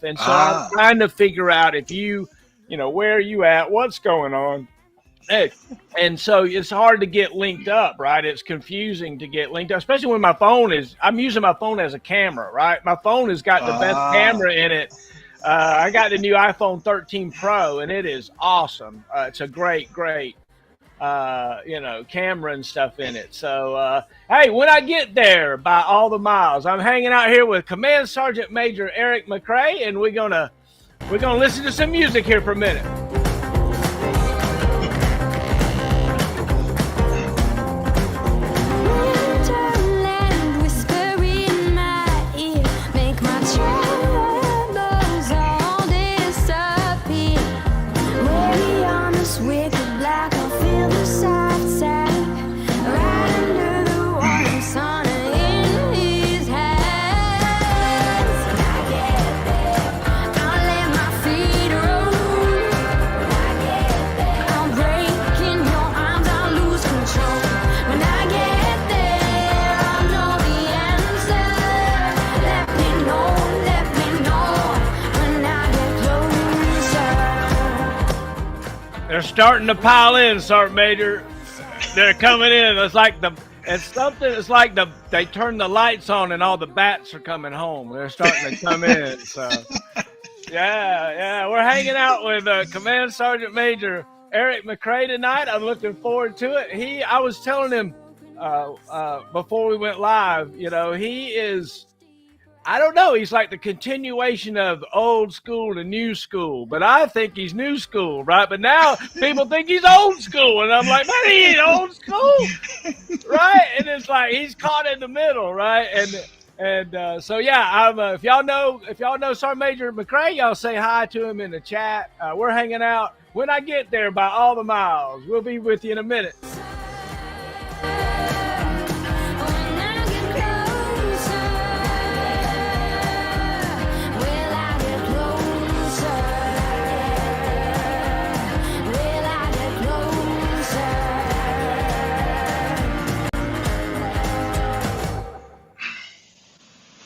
And so I'm trying to figure out if where are you at, what's going on. And so it's hard to get linked up, right? It's confusing to get linked up, especially when I'm using my phone as a camera, right? My phone has got the best camera in it. I got the new iPhone 13 Pro, and it is awesome. It's a great camera and stuff in it. So, hey, when I get there by all the miles, I'm hanging out here with Command Sergeant Major Eric McCray, and we're gonna listen to some music here for a minute. They're starting to pile in, Sergeant Major. They're coming in. It's like they turn the lights on and all the bats are coming home. They're starting to come in. So, yeah, we're hanging out with Command Sergeant Major Eric McCray tonight. I'm looking forward to it. I was telling him before we went live, he is. I don't know. He's like the continuation of old school to new school, but I think he's new school, right? But now people think he's old school, and I'm like, man, he ain't old school, right? And it's like he's caught in the middle, right? And so yeah, I'm. If y'all know Sergeant Major McCray, y'all say hi to him in the chat. We're hanging out. When I get there by all the miles, we'll be with you in a minute.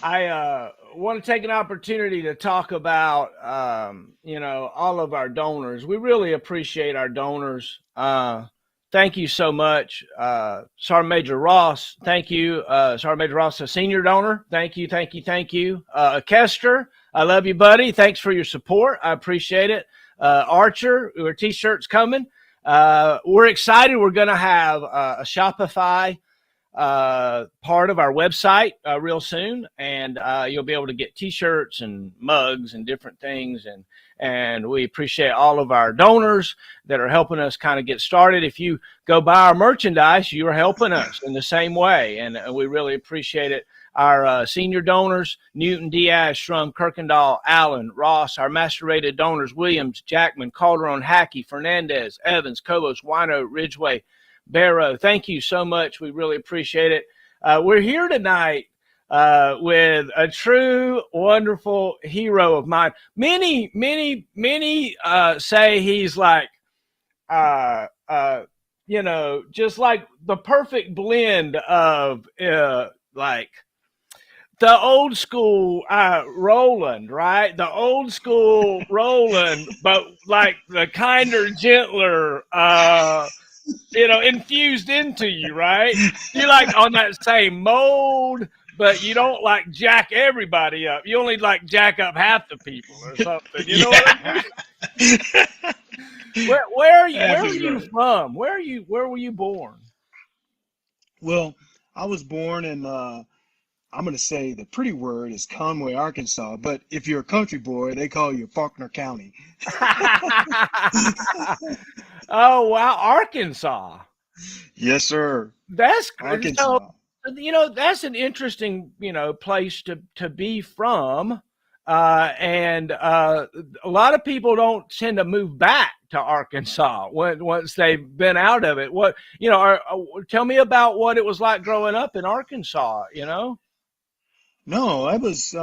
I want to take an opportunity to talk about, all of our donors. We really appreciate our donors. Thank you so much. Sergeant Major Ross, thank you. Sergeant Major Ross, a senior donor. Thank you. Kester, I love you, buddy. Thanks for your support. I appreciate it. Archer, our t-shirts coming. We're excited. We're going to have a Shopify part of our website real soon, and you'll be able to get t-shirts and mugs and different things, and we appreciate all of our donors that are helping us kind of get started. If you go buy our merchandise, you're helping us in the same way, and we really appreciate it. Our senior donors, Newton, Diaz, Shrum, Kirkendall, Allen, Ross, our master rated donors, Williams, Jackman, Calderon, Hackey, Fernandez, Evans, Cobos, Wino, Ridgeway, Barrow, thank you so much. We really appreciate it. We're here tonight with a true, wonderful hero of mine. Many say he's like, just like the perfect blend of like the old school Roland, right? The old school Roland, but like the kinder, gentler infused into you, right? You like on that same mold, but you don't like jack everybody up. You only like jack up half the people or something. You know what I mean? Where are you from? Where were you born? Well, I was born in I'm going to say the pretty word is Conway, Arkansas, but if you're a country boy, they call you Faulkner County. Oh, wow. Arkansas. Yes, sir. That's Arkansas. So, that's an interesting, place to be from. And a lot of people don't tend to move back to Arkansas once they've been out of it. Tell me about what it was like growing up in Arkansas, No, it was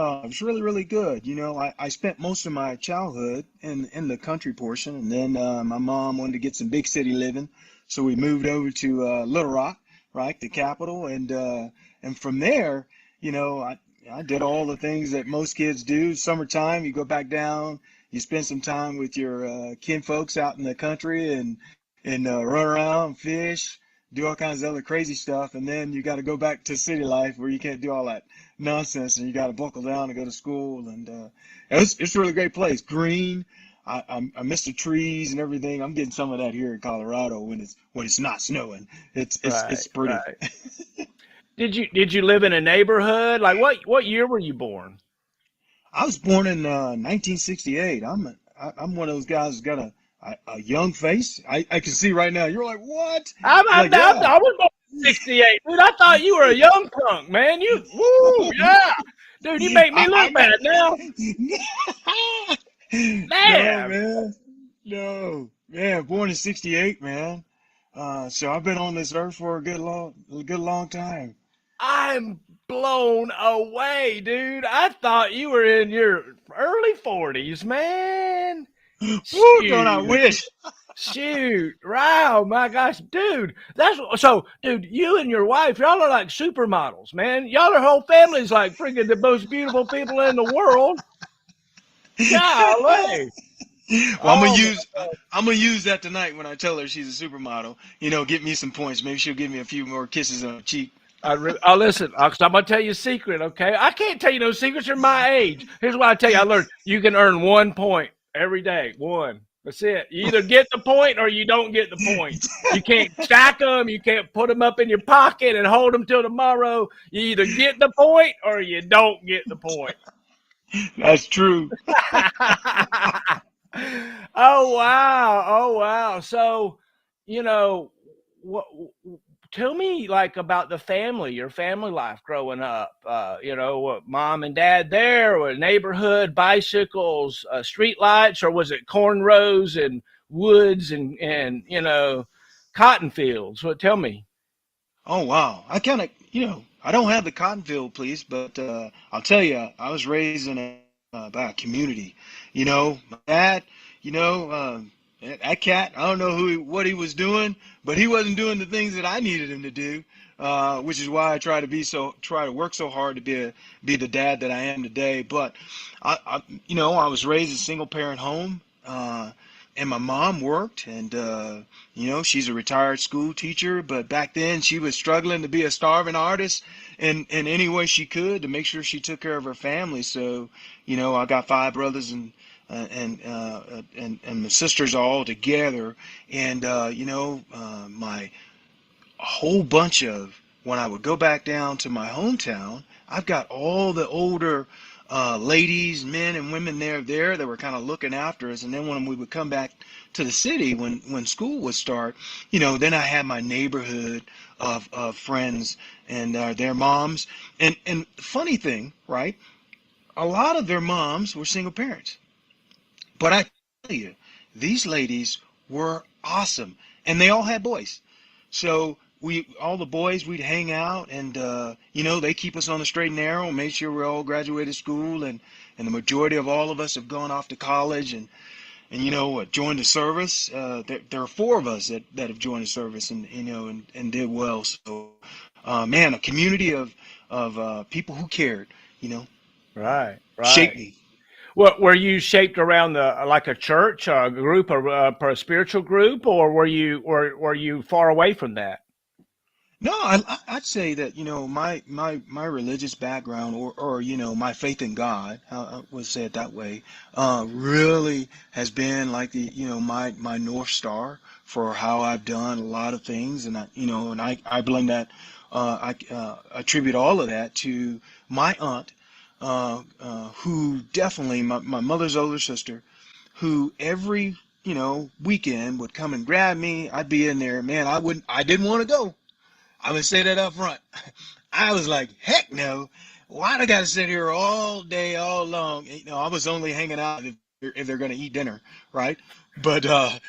really, really good. I spent most of my childhood in the country portion, and then my mom wanted to get some big city living, so we moved over to Little Rock, right, the capital, and from there, I did all the things that most kids do. Summertime, you go back down, you spend some time with your kin folks out in the country and run around, fish, do all kinds of other crazy stuff, and then you got to go back to city life where you can't do all that nonsense, and you got to buckle down and go to school. And it's a really great place. Green. I miss the trees and everything. I'm getting some of that here in Colorado when it's not snowing. Right, It's pretty. right. Did you live in a neighborhood? Like what year were you born? I was born in 1968. I'm one of those guys who's got a young face. I can see right now. You're like, what? I'm like, yeah. I was born in '68, dude. I thought you were a young punk, man. Woo, yeah, dude. You make me look bad now. No, Damn. man. No, man. Born in '68, man. So I've been on this earth for a good long time. I'm blown away, dude. I thought you were in your early 40s, man. Woo, don't I Shoot. wish? Shoot. Wow, my gosh, dude. So, dude, you and your wife, y'all are like supermodels, man. Y'all, whole family's like freaking the most beautiful people in the world. Golly. Well, Oh, I'm gonna use that tonight when I tell her she's a supermodel. Get me some points. Maybe she'll give me a few more kisses on the cheek. listen, 'cause I'm gonna tell you a secret, okay? I can't tell you no secrets. You're my age. Here's what I tell you. I learned you can earn 1 point every day. One. That's it. You either get the point or you don't get the point. You can't stack them. You can't put them up in your pocket and hold them till tomorrow. You either get the point or you don't get the point. That's true. Oh wow! Oh wow! So, you know, what? Tell me like about the family, your family life growing up. What mom and dad there, or neighborhood bicycles, street lights, or was it cornrows and woods and cotton fields? What? Tell me. Oh wow. I don't have the cotton field piece, but I'll tell you, I was raised in by a community. My dad, that cat, I don't know what he was doing, but he wasn't doing the things that I needed him to do, which is why I try to work so hard to be the dad that I am today. But I was raised in a single parent home. And my mom worked, and she's a retired school teacher, but back then she was struggling to be a starving artist in any way she could to make sure she took care of her family. So, I got five brothers and my sisters all together, and my a whole bunch of when I would go back down to my hometown, I've got all the older ladies, men, and women there that were kind of looking after us. And then when we would come back to the city, when school would start, then I had my neighborhood of friends and their moms. And funny thing, right? A lot of their moms were single parents. But I tell you, these ladies were awesome, and they all had boys. So all the boys, we'd hang out, and they keep us on the straight and narrow, and make sure we all graduated school, and the majority of all of us have gone off to college, and joined the service. There are four of us that have joined the service, and did well. So, man, a community of people who cared, Right, shaped right. me. What were you shaped around like a church, a group, or a spiritual group, or were you far away from that? No, I'd say that my religious background or my faith in God, I would say it that way, really has been like my North Star for how I've done a lot of things, and I blame that, I attribute all of that to my aunt, who definitely my mother's older sister, who every weekend would come and grab me. I'd be in there, man. I didn't want to go. I'm gonna say that up front. I was like, heck no. Why do I gotta sit here all day, all long? I was only hanging out if they're gonna eat dinner, right? But but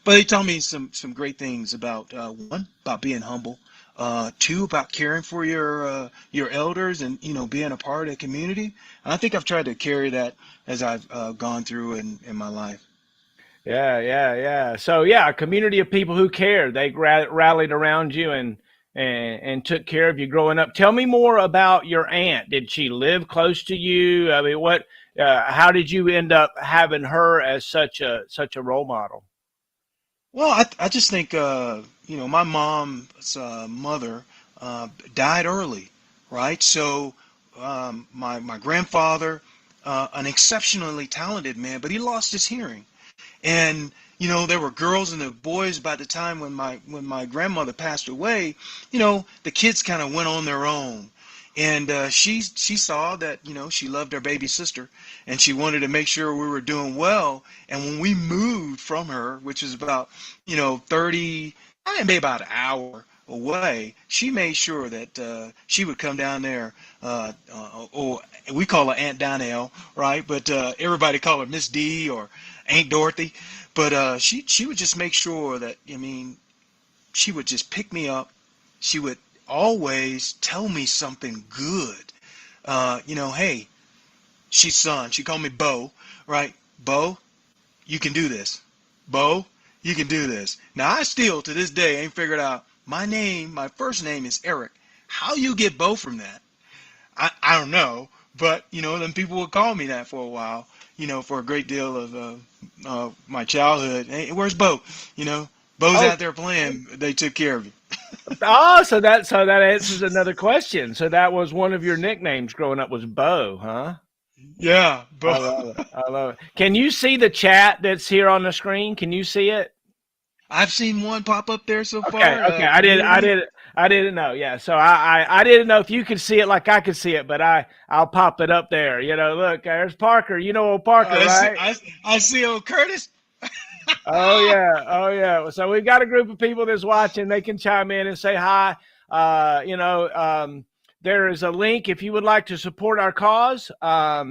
they taught me some great things about one, about being humble, two, about caring for your elders and being a part of the community. And I think I've tried to carry that as I've gone through in my life. Yeah, yeah, yeah. So yeah, a community of people who cared. They rallied around you, and and took care of you growing up. Tell me more about your aunt. Did she live close to you? I mean, how did you end up having her as such a role model? Well, I just think, my mom's mother died early, right? So my grandfather, an exceptionally talented man, but he lost his hearing. And there were girls and the boys by the time when my grandmother passed away. The kids kind of went on their own, and she saw that she loved her baby sister, and she wanted to make sure we were doing well. And when we moved from her, which is about 30, maybe about an hour away, she made sure that she would come down there, or we call her Aunt Donnell, right? But everybody call her Miss D or Aunt Dorothy. But she would just make sure that, she would just pick me up. She would always tell me something good. Hey, she called me Bo, right? Bo, you can do this. Bo, you can do this. Now, I still, to this day, ain't figured out my first name is Eric. How you get Bo from that? I don't know. But, then people would call me that for a while, for a great deal of my childhood. Hey, where's Bo? Bo's Oh, out there playing. They took care of him. so that answers another question. So that was one of your nicknames growing up was Bo, huh? Yeah, Bo. I love it. I love it. Can you see the chat that's here on the screen? Can you see it? I've seen one pop up there so far. Okay. Can you hear me? I didn't know. Yeah. So I didn't know if you could see it like I could see it, but I'll pop it up there. Look, there's Parker. You know old Parker, right? I see old Curtis. Oh yeah. Oh yeah. So we've got a group of people that's watching. They can chime in and say hi. There is a link if you would like to support our cause. Let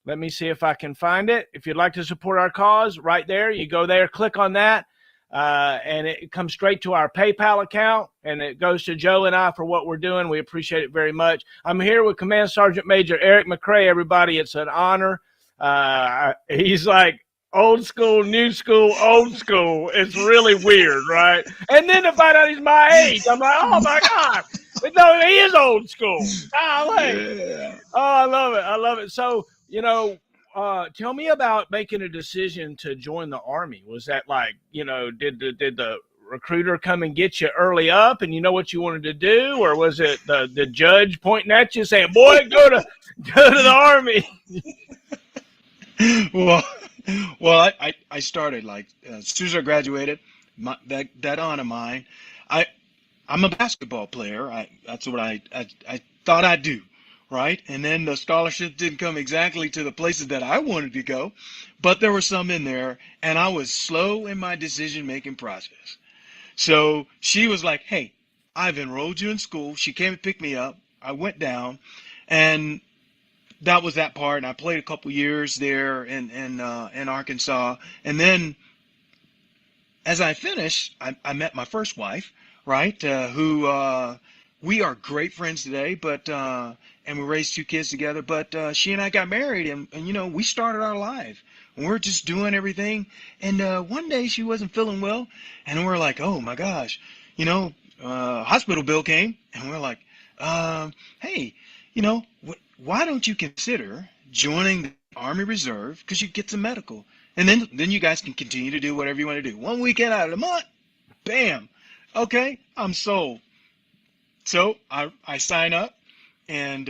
me see if I can find it. If you'd like to support our cause, right there, you go there, click on that. And it comes straight to our PayPal account, and it goes to Joe and I for what we're doing. We appreciate it very much. I'm here with Command Sergeant Major Eric McCray, everybody. It's an honor. He's like old school, new school, old school. It's really weird, right? And then to find out he's my age, I'm like, oh, my God. No, he is old school. Yeah. Oh, I love it. I love it. So, tell me about making a decision to join the Army. Was that like, did the recruiter come and get you early up and you know what you wanted to do? Or was it the judge pointing at you saying, boy, go to the Army? Well, I started like as soon as I graduated, that aunt of mine, I'm a basketball player. That's what I thought I'd do. Right. And then the scholarships didn't come exactly to the places that I wanted to go, but there were some in there, and I was slow in my decision-making process. So she was like, hey, I've enrolled you in school. She came and picked me up. I went down, and that was that part. And I played a couple years there in Arkansas. And then as I finished, I met my first wife, right, who we are great friends today, but and we raised two kids together. But she and I got married, and we started our life. And we're just doing everything. And one day she wasn't feeling well, and we're like, oh my gosh, hospital bill came, and we're like, hey, why don't you consider joining the Army Reserve, because you get some medical, and then you guys can continue to do whatever you want to do. One weekend out of the month, bam, okay, I'm sold. So I sign up, and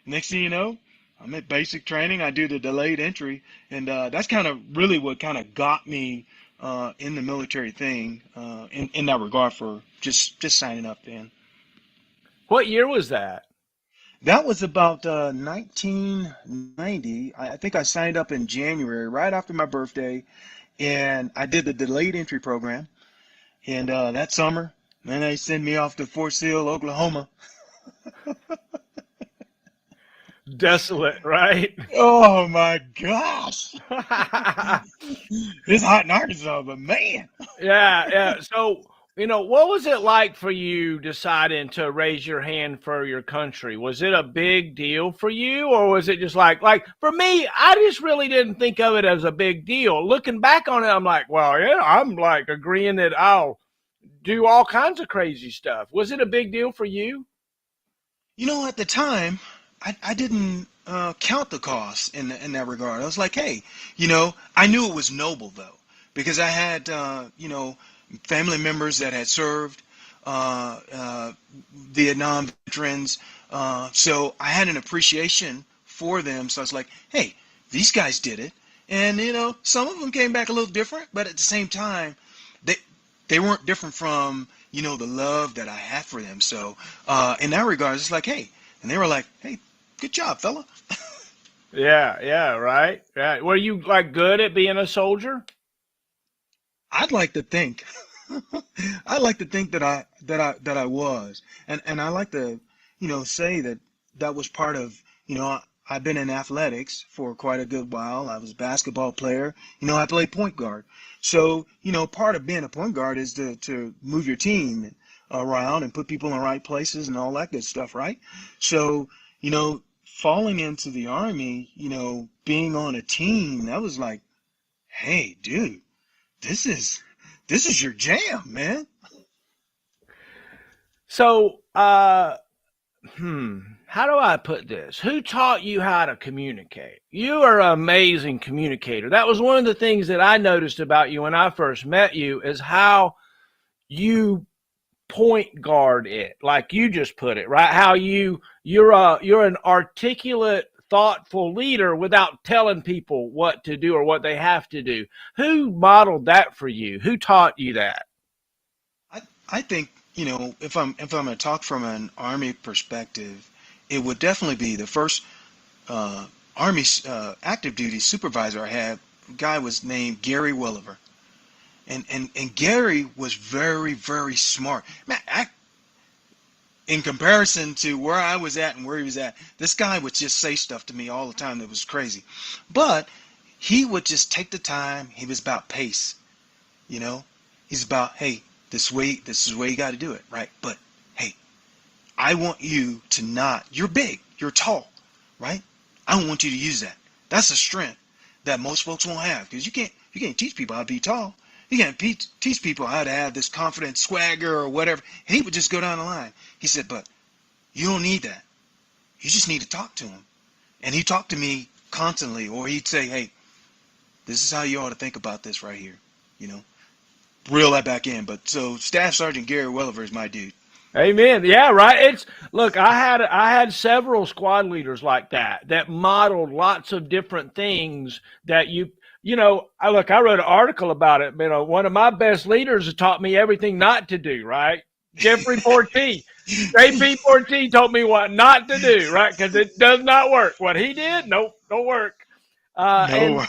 next thing you know, I'm at basic training. I do the delayed entry, and that's kind of really what kind of got me in the military thing in that regard for just signing up then. What year was that? That was about 1990. I think I signed up in January, right after my birthday, and I did the delayed entry program. And that summer, then they sent me off to Fort Sill, Oklahoma. Desolate, right? Oh my gosh. It's hot in Arkansas, but man. Yeah. So, what was it like for you deciding to raise your hand for your country? Was it a big deal for you, or was it just like for me, I just really didn't think of it as a big deal. Looking back on it, I'm like, well, yeah, I'm like agreeing that I'll do all kinds of crazy stuff. Was it a big deal for you? At the time, I didn't count the cost in that regard. I was like, hey, I knew it was noble though, because I had family members that had served, Vietnam veterans, so I had an appreciation for them. So I was like, hey, these guys did it, and some of them came back a little different, but at the same time, they weren't different from the love that I had for them. So in that regard, it's like, hey, and they were like, hey, good job, fella. Yeah, right. Were you like good at being a soldier? I'd like to think. I like to think that I was, and I like to, say that was part of, I've been in athletics for quite a good while. I was a basketball player. I played point guard. So, part of being a point guard is to move your team around and put people in the right places and all that good stuff, right? So, falling into the Army, being on a team, that was like, hey, dude, this is your jam, man. So, how do I put this? Who taught you how to communicate? You are an amazing communicator. That was one of the things that I noticed about you when I first met you, is how you point guard it, like you just put it, right? How you're an articulate, thoughtful leader without telling people what to do or what they have to do. Who modeled that for you? Who taught you that? I think, if I'm going to talk from an Army perspective, it would definitely be the first Army active duty supervisor I had. A guy was named Gary Williver. And Gary was very, very smart. Man, in comparison to where I was at and where he was at, this guy would just say stuff to me all the time that was crazy. But he would just take the time. He was about pace, He's about, hey, this is the way you got to do it, right? But hey, I want you to not. You're big. You're tall, right? I don't want you to use that. That's a strength that most folks won't have, because you can't teach people how to be tall. You can't teach people how to have this confident swagger or whatever. And he would just go down the line. He said, but you don't need that. You just need to talk to him. And he talked to me constantly, or he'd say, hey, this is how you ought to think about this right here. Reel that back in. But so Staff Sergeant Gary Welliver is my dude. Amen. Yeah, right. Look, I had several squad leaders like that modeled lots of different things that I wrote an article about it. One of my best leaders has taught me everything not to do, right? Jeffrey Portee. JP Portee told me what not to do, right? Because it does not work. What he did, nope, don't work. No.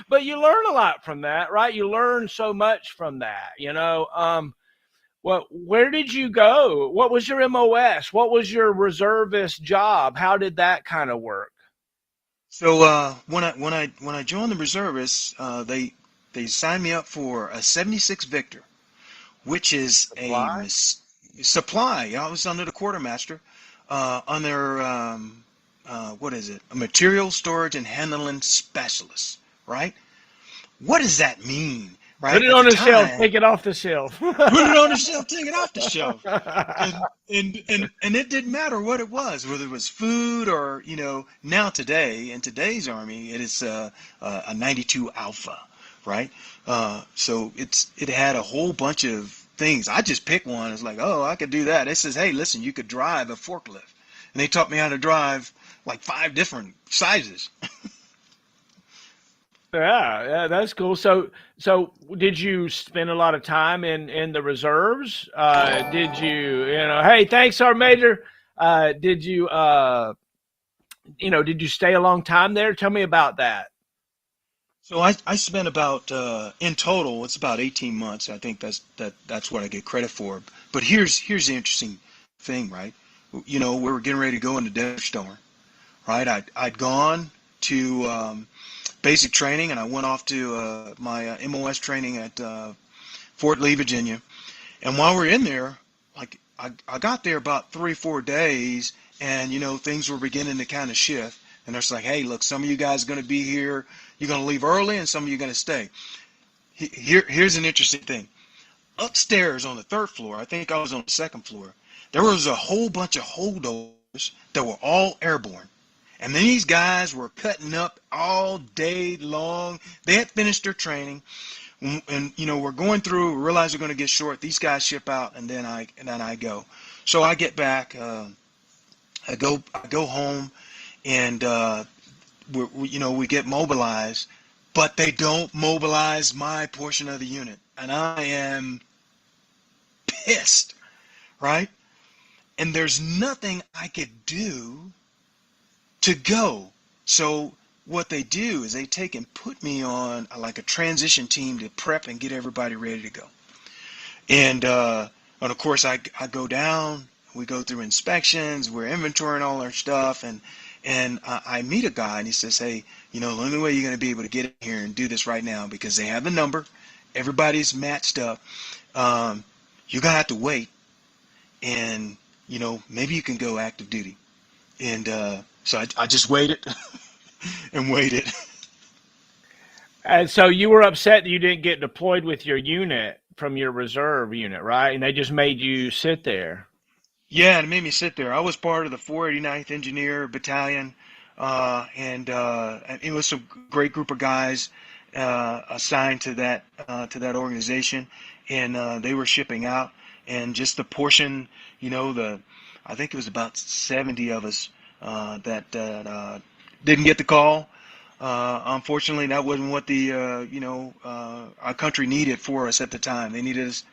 But you learn a lot from that, right? You learn so much from that, Well, where did you go? What was your MOS? What was your reservist job? How did that kind of work? So when I joined the reservists, they signed me up for a 76 Victor, which is Supply? a supply. I was under the quartermaster, under what is it? A material storage and handling specialist, right? What does that mean? Right? Put it on the shelf, take it off the shelf. Put it on the shelf, take it off the shelf. And it didn't matter what it was, whether it was food or, now today, in today's Army, it is a 92 Alpha, right? So it had a whole bunch of things. I just picked one. It's like, oh, I could do that. It says, hey, listen, you could drive a forklift. And they taught me how to drive like 5 different sizes. Yeah, that's cool. So did you spend a lot of time in the reserves? Did you, hey, thanks, Sergeant Major. Did you, did you stay a long time there? Tell me about that. So I spent about, in total, it's about 18 months. I think that's what I get credit for. But here's the interesting thing, right? We were getting ready to go into Desert Storm, right? I'd gone to basic training, and I went off to my MOS training at Fort Lee, Virginia. And while we're in there, like I got there about 3-4 days, and things were beginning to kind of shift. And it's like, hey, look, some of you guys are going to be here. You're going to leave early, and some of you are going to stay. Here's an interesting thing. upstairs on the third floor, I think I was on the second floor, there was a whole bunch of holdovers that were all airborne. And then these guys were cutting up all day long. They had finished their training. And we're going through, we realize we're going to get short. These guys ship out, and then I go. So I get back, I go home, and we get mobilized, but they don't mobilize my portion of the unit. And I am pissed, right? And there's nothing I could do to go. So what they do is they take and put me on like a transition team to prep and get everybody ready to go. And of course I go down, we go through inspections, we're inventorying all our stuff, and I meet a guy, and he says, hey, the only way you're going to be able to get in here and do this right now, because they have the number, everybody's matched up, you're going to have to wait, and maybe you can go active duty. And so I just waited and waited. And so you were upset that you didn't get deployed with your unit from your reserve unit, right? And they just made you sit there. Yeah, it made me sit there. I was part of the 489th Engineer Battalion, and it was some great group of guys assigned to that organization, and they were shipping out, and just the portion, I think it was about 70 of us that didn't get the call. Unfortunately, that wasn't what our country needed for us at the time. They needed us,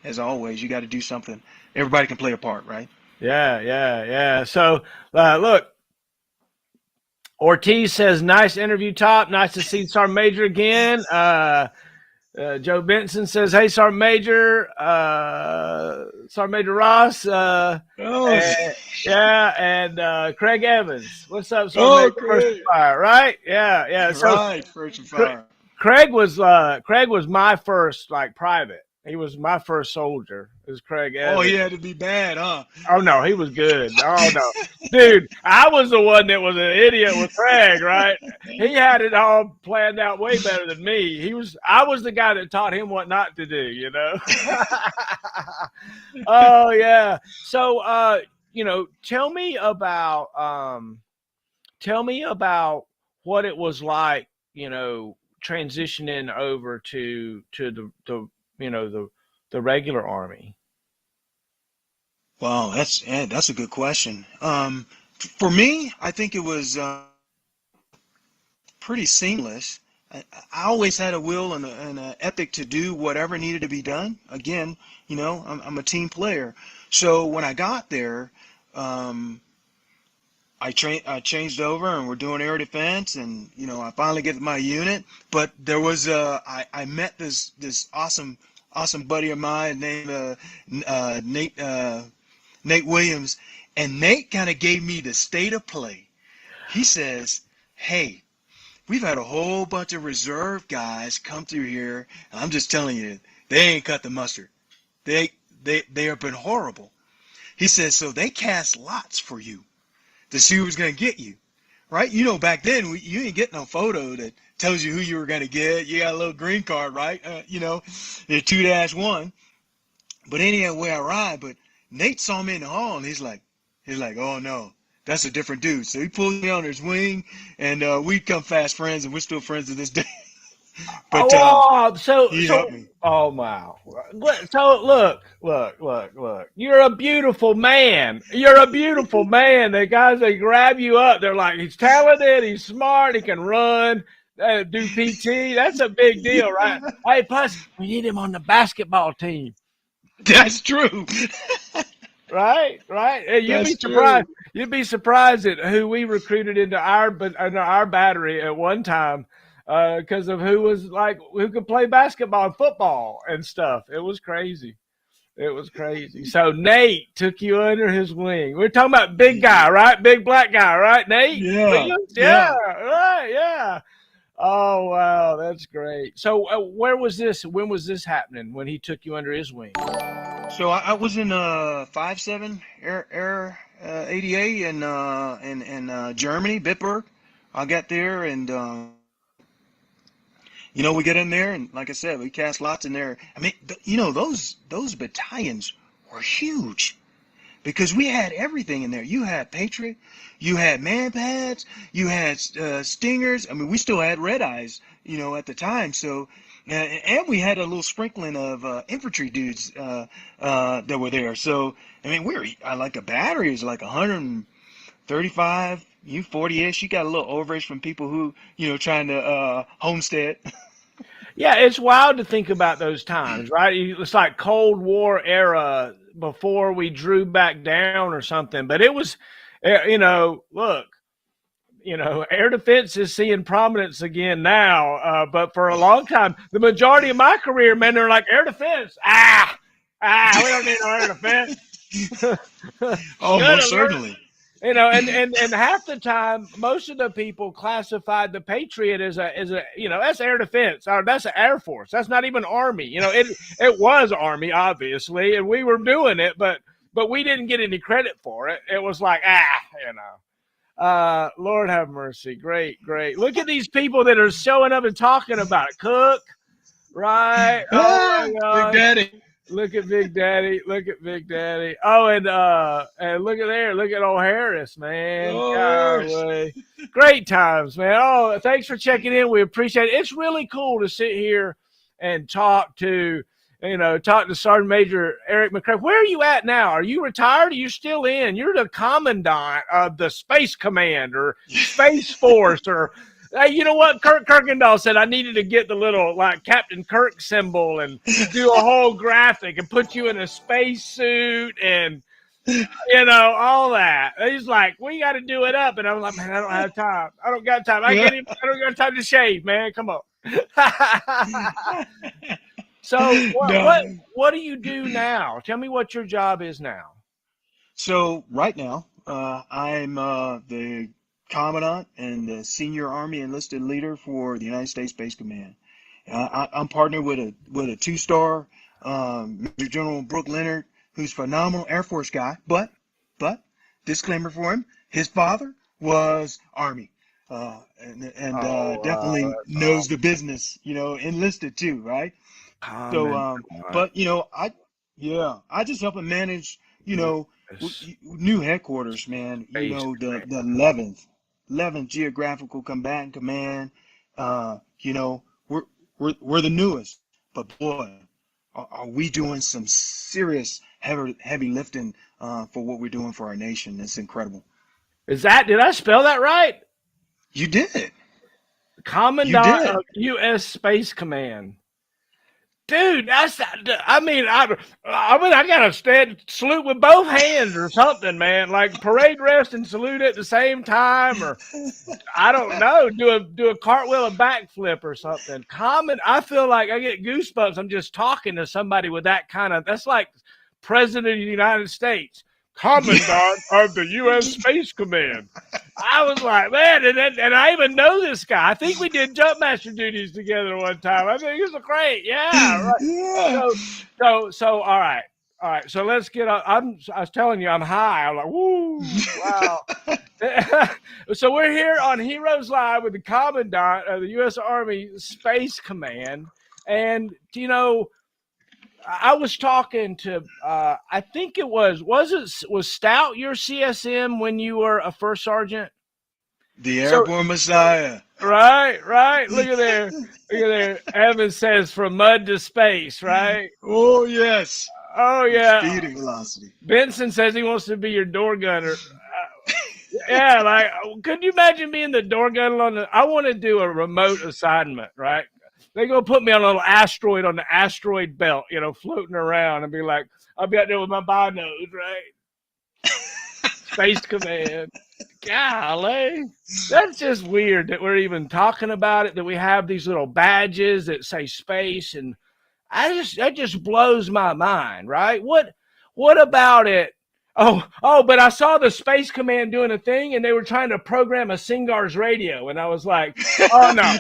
as always, you got to do something. Everybody can play a part, right? Yeah. So, look, Ortiz says, nice interview, Top. Nice to see Sergeant Major again. Joe Benson says, hey, Sergeant Major. Sergeant Major Ross. And Craig Evans. What's up, Sergeant Major? First and Fire, right? Yeah. So, right, First and Fire. Craig was my first private. He was my first soldier. It was Craig Evans. Oh, he had to be bad, huh? Oh no, he was good. Oh no, dude, I was the one that was an idiot with Craig, right? He had it all planned out way better than me. I was the guy that taught him what not to do, Oh yeah. So tell me about what it was like, transitioning over to the regular Army. Wow, that's a good question. For me, I think it was pretty seamless. I always had a will and an ethic to do whatever needed to be done. Again, I'm a team player. So when I got there, I changed over, and we're doing air defense, and I finally get to my unit. But there was I met this awesome buddy of mine named Nate Williams, and Nate kind of gave me the state of play. He says, hey, we've had a whole bunch of reserve guys come through here, and I'm just telling you, they ain't cut the mustard. They have been horrible. He says, so they cast lots for you to see who's going to get you, right? Back then, you didn't get no photo that tells you who you were going to get. You got a little green card, right? You're 2-1. But anyway, I arrived, but Nate saw me in the hall, and he's like, oh no, that's a different dude. So he pulled me on his wing, and we become fast friends, and we're still friends to this day. But he helped me. Oh wow! So look! You're a beautiful man. The guys, they grab you up. They're like, he's talented, he's smart, he can run, do PT. That's a big deal, right? Hey, plus we need him on the basketball team. That's true. Right. You'd be surprised at who we recruited into our battery at one time. Because of who could play basketball and football and stuff. It was crazy. So Nate took you under his wing. We're talking about big guy, right? Big black guy, right, Nate? Yeah. Right, yeah. Oh, wow, that's great. So where was this? When was this happening, when he took you under his wing? So I was in 5-7 Air ADA in Germany, Bitburg. I got there, and We get in there, and like I said, we cast lots in there. I mean, those battalions were huge because we had everything in there. You had Patriot, you had man pads, you had Stingers. I mean, we still had Red Eyes, at the time. So, and we had a little sprinkling of infantry dudes that were there. So, I mean, like a battery is like 135. You 40-ish. You got a little overage from people who, trying to homestead. Yeah, it's wild to think about those times, right? It's like Cold War era before we drew back down or something. But it was, look, air defense is seeing prominence again now. But for a long time, the majority of my career, man, they're like air defense. We don't need no air defense. Oh, most certainly. And half the time, most of the people classified the Patriot as that's air defense, or that's the Air Force. That's not even Army. It was Army, obviously, and we were doing it, but we didn't get any credit for it. It was like, Lord have mercy. Great. Look at these people that are showing up and talking about it. Cook, right? Oh my God. Big Daddy. Look at Big Daddy. Oh, and look at there. Look at old Harris, man. Oh, great times, man. Oh, thanks for checking in. We appreciate it. It's really cool to sit here and talk to Sergeant Major Eric McCray. Where are you at now? Are you retired? Are you still in? You're the commandant of the Space Command or Space Force or hey, you know what? Kirk Kirkendall said I needed to get the little like Captain Kirk symbol and do a whole graphic and put you in a space suit and all that. He's like, we got to do it up, and I'm like, man, I don't have time. I don't got time. I don't got time to shave, man. Come on. So what do you do now? Tell me what your job is now. So right now, I'm the Commandant and the Senior Army Enlisted Leader for the United States Space Command. I'm partnered with a 2-star Major General Brooke Leonard, who's a phenomenal Air Force guy. But disclaimer for him: his father was Army, definitely knows the business. Enlisted too, right? So, but I just help him manage. New headquarters, man. The 11th Geographical Combatant Command. We're the newest, but boy, are we doing some serious heavy lifting for what we're doing for our nation. It's incredible. Did I spell that right? You did. Commandant of U.S. Space Command. Dude, I gotta salute with both hands or something, man. Like parade rest and salute at the same time, or I don't know, do a cartwheel, a backflip or something. I feel like I get goosebumps. I'm just talking to somebody with that that's like President of the United States, Commandant of the U.S. Space Command. I was like, man, and I even know this guy. I think we did Jumpmaster duties together one time. I think he's great. Yeah. Right. Yeah. So all right. So let's get on. I was telling you, I'm high. I'm like, woo, wow. So we're here on Heroes Live with the Commandant of the U.S. Army Space Command. And, I was talking to, I think it was Stout your CSM when you were a first sergeant? The Airborne Messiah. Right. Look at there. Evan says from mud to space, right? Oh, yes. Oh, yeah. Speed and velocity. Benson says he wants to be your door gunner. Yeah, like, could you imagine being the door gunner I want to do a remote assignment, right? They're going to put me on a little asteroid on the asteroid belt, floating around and be like, I'll be out there with my binos, right? Space Command. Golly. That's just weird that we're even talking about it, that we have these little badges that say space. And that just blows my mind, right? What about it? Oh, but I saw the Space Command doing a thing and they were trying to program a Singar's radio. And I was like, oh no,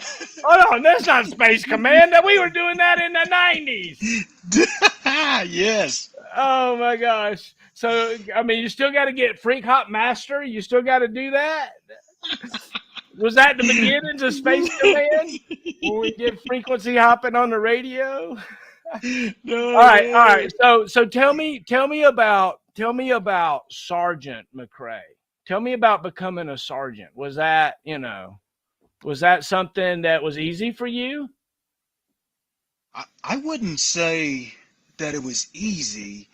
that's not Space Command. We were doing that in the 90s. Yes. Oh my gosh. So, I mean, you still got to get Freak Hop Master. You still got to do that. Was that the beginnings of Space Command when we did frequency hopping on the radio? No, All right. no. So tell me about Sergeant McCray. Tell me about becoming a sergeant. Was that, was that something that was easy for you? I wouldn't say that it was easy,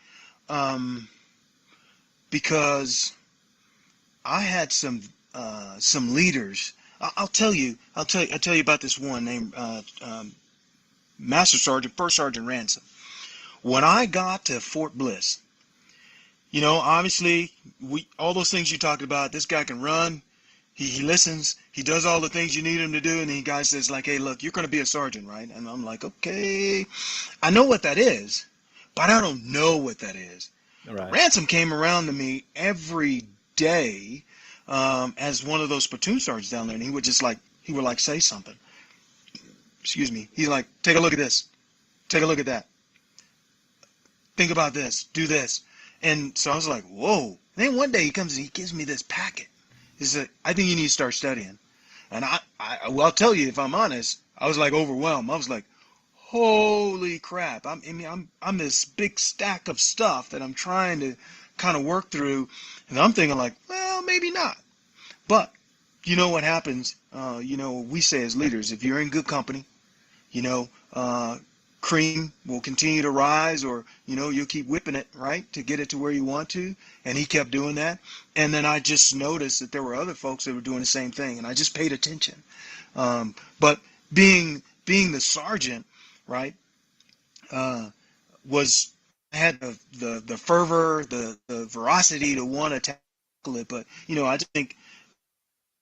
um, because I had some leaders. I'll tell you about this one named Master Sergeant, First Sergeant Ransom. When I got to Fort Bliss, obviously all those things you talked about. This guy can run. He listens. He does all the things you need him to do. And the guy says like, "Hey, look, you're going to be a sergeant, right?" And I'm like, "Okay, I know what that is, but I don't know what that is." Right. Ransom came around to me every day as one of those platoon sergeants down there, and he would say something. Excuse me. He's like, "Take a look at this. Take a look at that. Think about this. Do this." And so I was like, "Whoa." And then one day he comes and he gives me this packet. He said, "I think you need to start studying." And I'll tell you, if I'm honest, I was like overwhelmed. I was like, "Holy crap. I'm this big stack of stuff that I'm trying to kind of work through." And I'm thinking like, well, maybe not. But you know what happens? We say as leaders, if you're in good company, cream will continue to rise, or you'll keep whipping it, right, to get it to where you want to. And he kept doing that. And then I just noticed that there were other folks that were doing the same thing, and I just paid attention. But being the sergeant, right, was I had the fervor, the veracity to want to tackle it. But I just think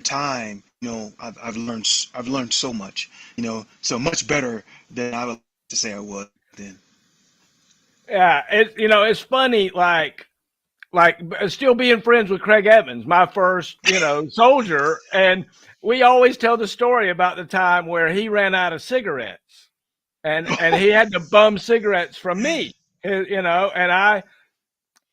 time, I've learned so much, so much better than I would like to say I was then. Yeah, it's funny, like still being friends with Craig Evans, my first, soldier, and we always tell the story about the time where he ran out of cigarettes, and he had to bum cigarettes from me, and I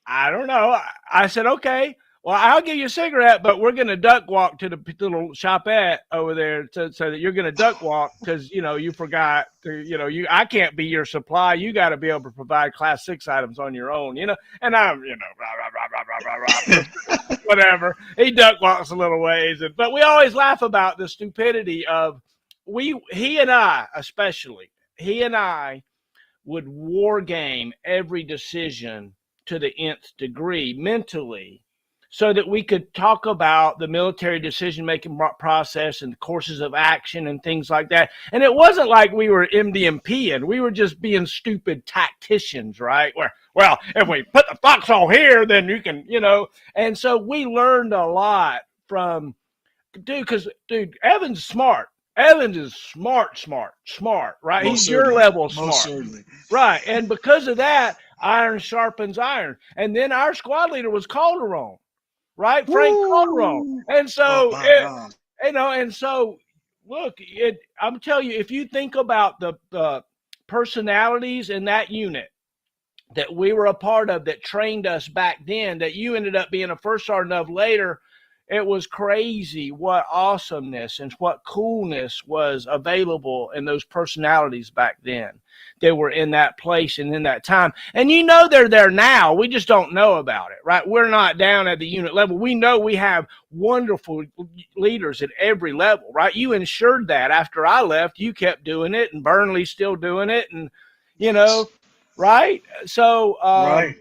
don't know. I said, "Okay, well, I'll give you a cigarette, but we're going to duck walk to the little shopette over there so that you're going to duck walk because, you forgot to, I can't be your supply. You got to be able to provide class 6 items on your own, and I'm, whatever. He duck walks a little ways. But we always laugh about the stupidity of he and I, especially, he and I would war game every decision to the nth degree mentally, so that we could talk about the military decision-making process and courses of action and things like that. And it wasn't like we were MDMPing. We were just being stupid tacticians, right? Where, well, if we put the foxhole here, then you can, And so we learned a lot from, because Evan's smart. Evans is smart, right? Most He's certainly. your level Most smart. certainly. Right. And because of that, iron sharpens iron. And then our squad leader was Calderon, right? Frank Calderon. And so, and so, look, I'm telling you, if you think about the personalities in that unit that we were a part of that trained us back then, that you ended up being a first sergeant of later, it was crazy what awesomeness and what coolness was available in those personalities back then. They were in that place and in that time. And they're there now. We just don't know about it, right? We're not down at the unit level. We know we have wonderful leaders at every level, right? You ensured that after I left, you kept doing it, and Burnley's still doing it, and, right? So right.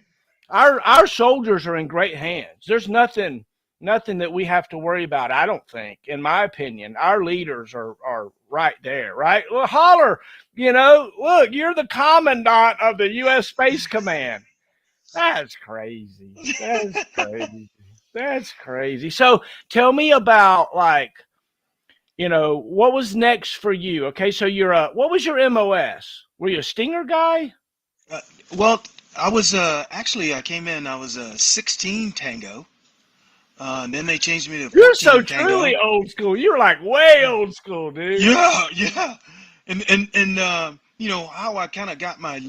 our soldiers are in great hands. There's nothing that we have to worry about, I don't think, in my opinion. Our leaders are right there, right? Well, holler, look, you're the commandant of the U.S. Space Command. That's crazy. That's crazy. So tell me about, what was next for you? Okay, so what was your MOS? Were you a Stinger guy? Well, I was actually, I came in, I was a 16 Tango. And then they changed me to 14 You're so Tango. truly old school. You're like way old school, dude. Yeah. And how I kind of got my,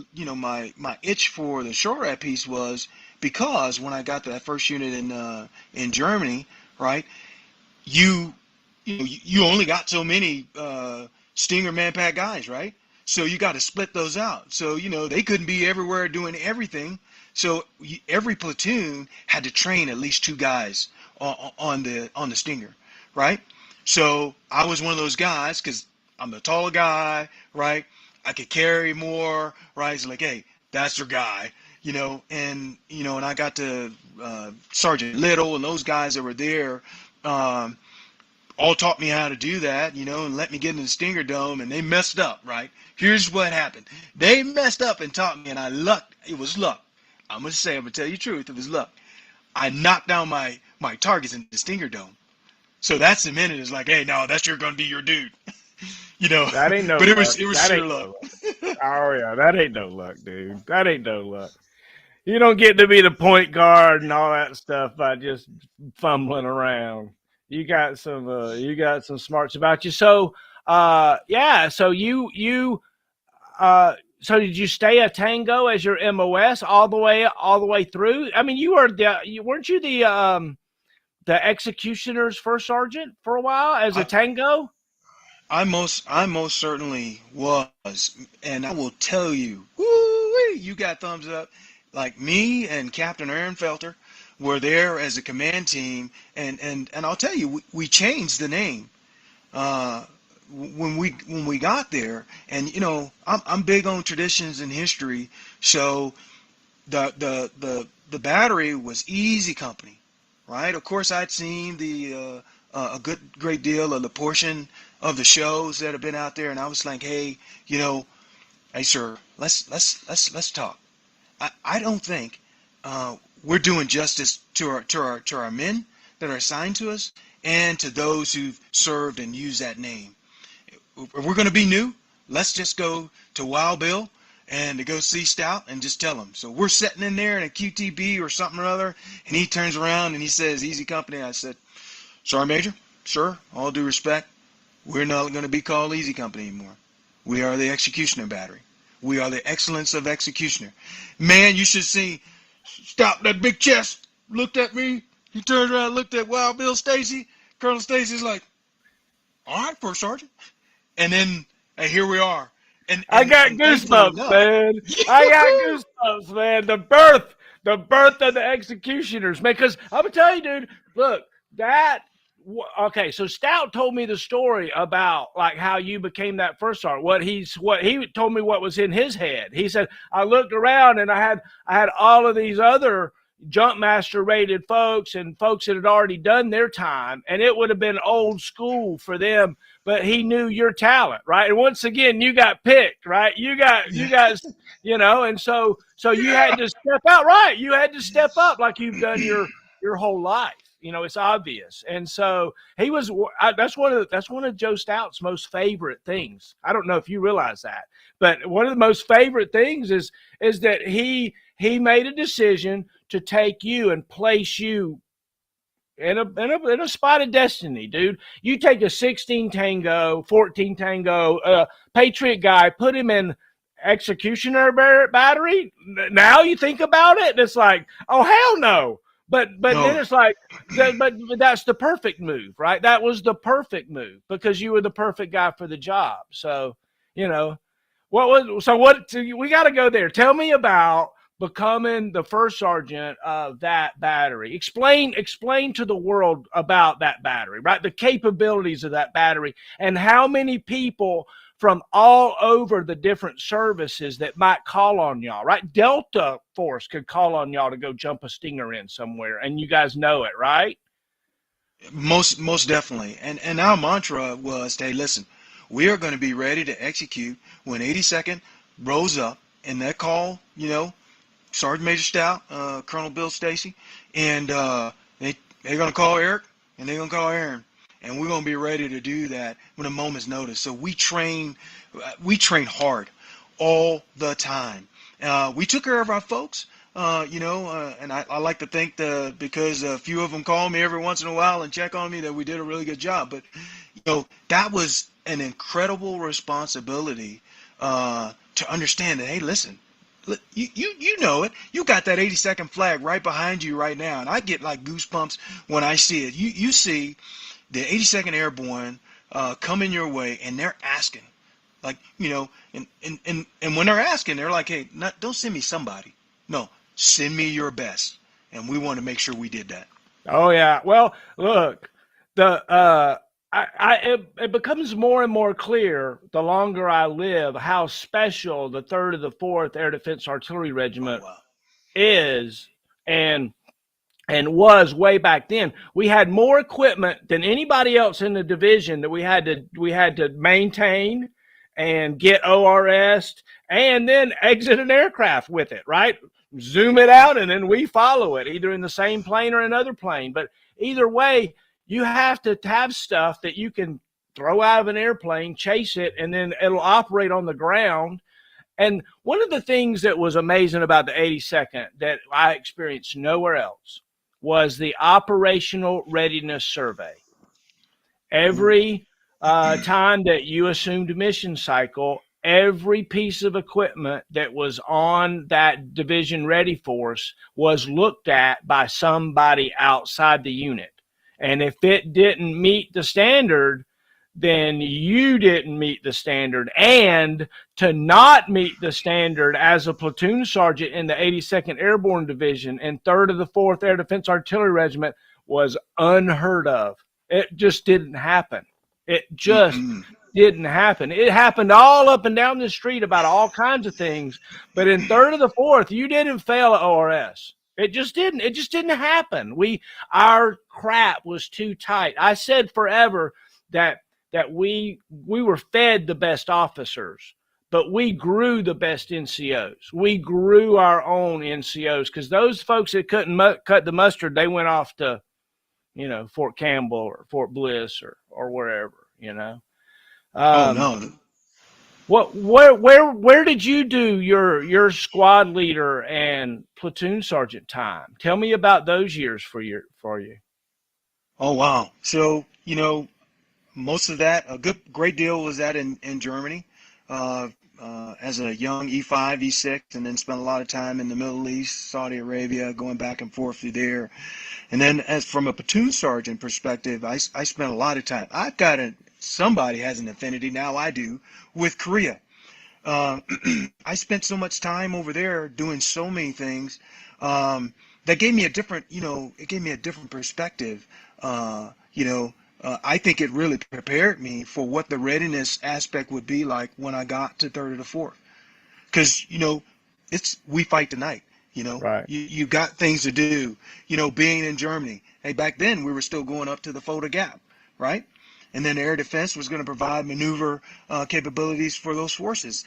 my itch for the SHORAD piece was because when I got to that first unit in Germany, right, you you only got so many Stinger Manpack guys, right? So you got to split those out. So they couldn't be everywhere doing everything. So every platoon had to train at least two guys on the Stinger, right? So I was one of those guys because I'm the taller guy, right? I could carry more, right? It's like, hey, that's your guy, and I got to Sergeant Little and those guys that were there. All taught me how to do that, and let me get in the Stinger Dome, and they messed up, right? Here's what happened. They messed up and taught me, and I lucked. It was luck. I'm going to tell you the truth. It was luck. I knocked down my targets in the Stinger Dome. So that's the minute it's like, hey, no, that's going to be your dude. That ain't no but luck. it was sheer luck. Oh, yeah, that ain't no luck, dude. That ain't no luck. You don't get to be the point guard and all that stuff by just fumbling around. You got some smarts about you. So yeah. So so did you stay a Tango as your MOS all the way through? I mean, weren't you the executioner's first sergeant for a while as a Tango? I most certainly was, and I will tell you, woo-wee, you got thumbs up. Like me and Captain Aaron Felter were there as a command team, and I'll tell you, we changed the name when we got there. And I'm big on traditions and history, so the battery was Easy Company, right? Of course, I'd seen a great deal of the portion of the shows that have been out there, and I was like, hey, hey sir, let's talk. I don't think we're doing justice to our men that are assigned to us and to those who've served and used that name. If we're going to be new, let's just go to Wild Bill and to go see Stout and just tell him. So we're sitting in there in a QTB or something or other, and he turns around and he says, Easy Company. I said, sorry, Major, sir, all due respect, we're not going to be called Easy Company anymore. We are the Executioner Battery. We are the excellence of executioner. Man, you should see Stout, that big chest, looked at me. He turned around and looked at Wild Bill Stacy. Colonel Stacy's like, all right, First Sergeant. And then here we are. And I got goosebumps, man. I got goosebumps, man. The birth of the executioners, man. Because I'm gonna tell you, dude. Look, okay. So Stout told me the story about like how you became that first sergeant. What he told me what was in his head. He said I looked around and I had all of these other jump master rated folks and folks that had already done their time, and it would have been old school for them, but he knew your talent, right? And once again, you got picked, right? You got and so you had to step out, right? You had to step up like you've done your whole life. It's obvious. And so he was, that's one of Joe Stout's most favorite things. I don't know if you realize that, but one of the most favorite things is that he made a decision to take you and place you in a spot of destiny, dude. You take a 16 Tango, 14 Tango, Patriot guy, put him in executioner battery. Now you think about it, and it's like, oh, hell no. But no. Then it's like, but that's the perfect move, right? That was the perfect move because you were the perfect guy for the job. So, we got to go there. Tell me about becoming the first sergeant of that battery. Explain to the world about that battery, right? The capabilities of that battery and how many people from all over the different services that might call on y'all, right? Delta Force could call on y'all to go jump a Stinger in somewhere, and you guys know it, right? Most definitely. And our mantra was, hey, listen, we are going to be ready to execute when 82nd rolls up and that call, Sergeant Major Stout, Colonel Bill Stacy, and they're going to call Eric and they're going to call Aaron. And we're going to be ready to do that when a moment's notice. So we train hard all the time. We took care of our folks, and I like to think because a few of them call me every once in a while and check on me that we did a really good job. But, that was an incredible responsibility to understand that, hey, listen, you know it. You got that 82nd flag right behind you right now. And I get like goosebumps when I see it. You see the 82nd Airborne coming your way, and they're asking, like, and when they're asking, they're like, hey, don't send me somebody. No, send me your best. And we want to make sure we did that. Oh yeah. Well, look, the it becomes more and more clear the longer I live how special the 3rd of the 4th Air Defense Artillery Oh, Regiment wow. is, and was way back then. We had more equipment than anybody else in the division that we had to maintain and get ORS and then exit an aircraft with it, right? Zoom it out and then we follow it either in the same plane or another plane. But either way, you have to have stuff that you can throw out of an airplane, chase it, and then it'll operate on the ground. And one of the things that was amazing about the 82nd that I experienced nowhere else was the operational readiness survey. Every time that you assumed mission cycle, every piece of equipment that was on that division ready force was looked at by somebody outside the unit. And if it didn't meet the standard, then you didn't meet the standard. And to not meet the standard as a platoon sergeant in the 82nd Airborne Division and 3rd of the 4th Air Defense Artillery Regiment was unheard of. It just didn't happen. It just didn't happen. It happened all up and down the street about all kinds of things. But in 3rd of the 4th, you didn't fail at ORS. It just didn't. It just didn't happen. Our crap was too tight. I said forever that we were fed the best officers, but we grew the best NCOs. We grew our own NCOs because those folks that couldn't cut the mustard, they went off to, Fort Campbell or Fort Bliss or wherever, Oh, no. Where did you do your squad leader and platoon sergeant time? Tell me about those years for you. Oh, wow. So, most of that, great deal was that in Germany as a young E5, E6, and then spent a lot of time in the Middle East, Saudi Arabia, going back and forth through there. And then as from a platoon sergeant perspective, I spent a lot of time. Somebody has an affinity, now I do, with Korea. I spent so much time over there doing so many things that gave me a different, it gave me a different perspective, I think it really prepared me for what the readiness aspect would be like when I got to 3rd or the 4th. Because, we fight tonight, Right. You got things to do, being in Germany. Hey, back then we were still going up to the Fulda Gap, right? And then air defense was going to provide maneuver capabilities for those forces,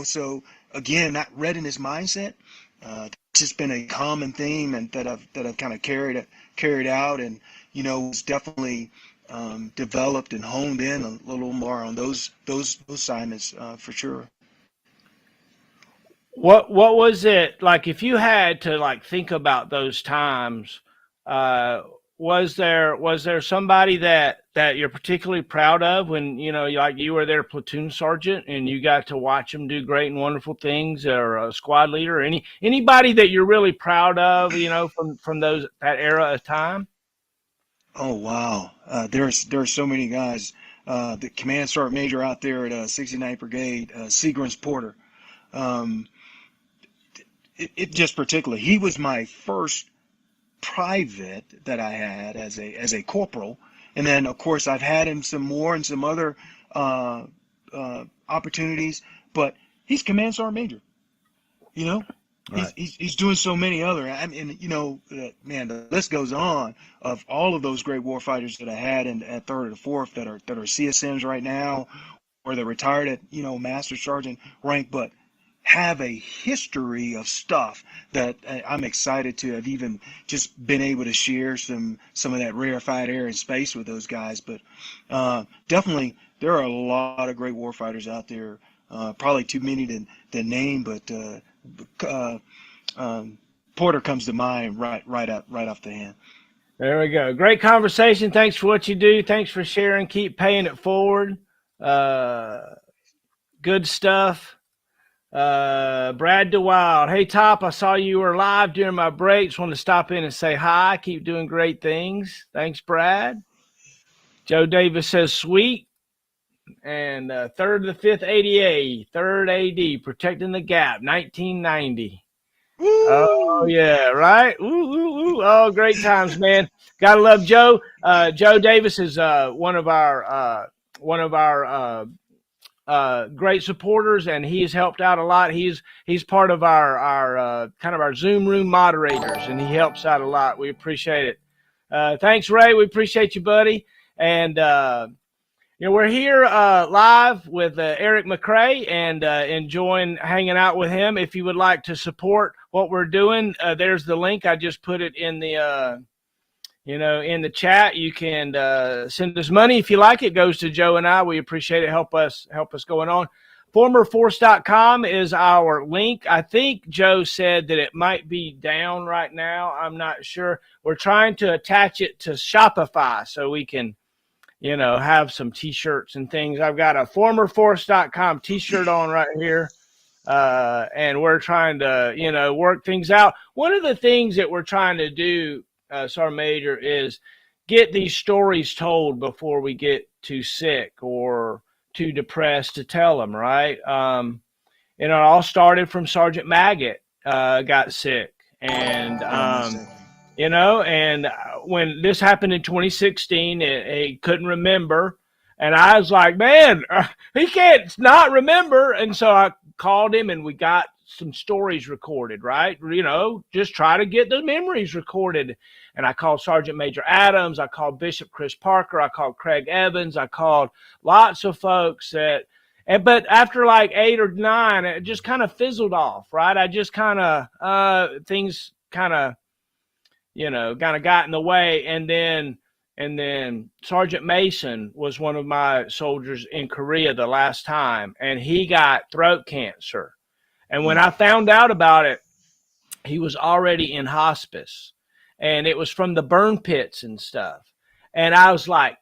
So again, that readiness mindset, it's just been a common theme and that I've kind of carried out, and was definitely developed and honed in a little more on those assignments for sure. What was it like if you had to think about those times? Was there somebody that you're particularly proud of when you were their platoon sergeant and you got to watch them do great and wonderful things, or a squad leader, or anybody that you're really proud of from that era of time? Oh, wow. There's so many guys. The command sergeant major out there at 69th Brigade, Seagrams Porter. It just particularly, he was my first private that I had as a corporal, and then of course I've had him some more and some other opportunities, but he's command sergeant major. Right. He's doing so many other, man, the list goes on of all of those great warfighters that I had at 3rd or the 4th that are CSMs right now, or they're retired at master sergeant rank, but have a history of stuff that I'm excited to have even just been able to share some of that rarefied air and space with those guys. But definitely there are a lot of great warfighters out there. Probably too many to name, but Porter comes to mind right off the hand. There we go. Great conversation. Thanks for what you do. Thanks for sharing. Keep paying it forward. Good stuff. Brad DeWild. Hey, Top, I saw you were live during my break. Just wanted to stop in and say hi. Keep doing great things. Thanks, Brad. Joe Davis says sweet. And third to the fifth ADA, third AD, protecting the gap, 1990. Oh Woo! yeah, right. Ooh, ooh, ooh. Oh, great times, man. Gotta love Joe. Joe Davis is one of our great supporters, and he's helped out a lot. He's part of our kind of our Zoom room moderators, and he helps out a lot. We appreciate it. Thanks, Ray. We appreciate you, buddy. And we're here live with Eric McCray and enjoying hanging out with him. If you would like to support what we're doing, there's the link. I just put it in the in the chat. You can send us money if you like. It goes to Joe and I. We appreciate it. Help us going on. Formerforce.com is our link. I think Joe said that it might be down right now. I'm not sure. We're trying to attach it to Shopify so we can have some t-shirts and things. I've got a formerforce.com t-shirt on right here. And we're trying to, work things out. One of the things that we're trying to do, Sergeant Major, is get these stories told before we get too sick or too depressed to tell them, right? It all started from Sergeant Maggot got sick. And and when this happened in 2016, he couldn't remember. And I was like, man, he can't not remember. And so I called him and we got some stories recorded, right? Just try to get the memories recorded. And I called Sergeant Major Adams. I called Bishop Chris Parker. I called Craig Evans. I called lots of folks but after like 8 or 9, it just kind of fizzled off, right? I just kind of, things kind of got in the way. And then Sergeant Mason was one of my soldiers in Korea the last time, and he got throat cancer. And when I found out about it, he was already in hospice, and it was from the burn pits and stuff. And I was like,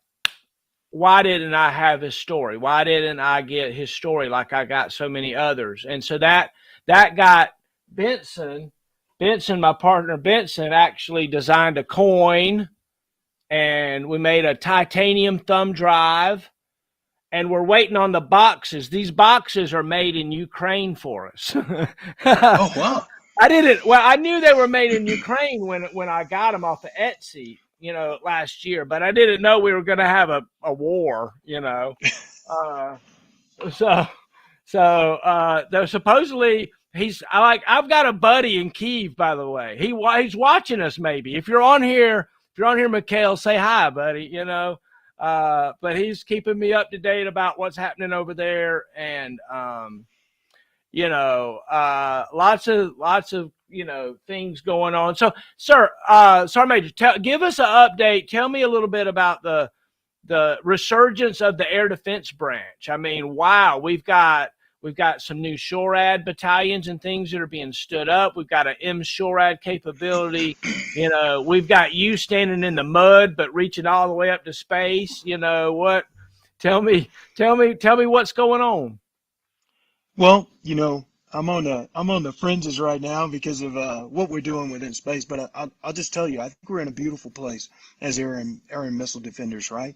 why didn't I have his story? Why didn't I get his story like I got so many others? And so that got Benson, my partner Benson, actually designed a coin, and we made a titanium thumb drive, and we're waiting on the boxes. These boxes are made in Ukraine for us. Oh, wow. I knew they were made in Ukraine when I got them off of Etsy, last year, but I didn't know we were going to have a war, they're supposedly I've got a buddy in Kyiv, by the way. He's watching us. Maybe if you're on here, Mikhail, say hi, buddy. But he's keeping me up to date about what's happening over there, and lots of things going on. So, sir, Sergeant Major, give us an update. Tell me a little bit about the resurgence of the Air Defense Branch. I mean, wow, we've got some new SHORAD battalions and things that are being stood up. We've got an M-SHORAD capability. We've got you standing in the mud but reaching all the way up to space. What? Tell me what's going on. Well, I'm on the fringes right now because of what we're doing within space. But I'll just tell you, I think we're in a beautiful place as air and missile defenders, right?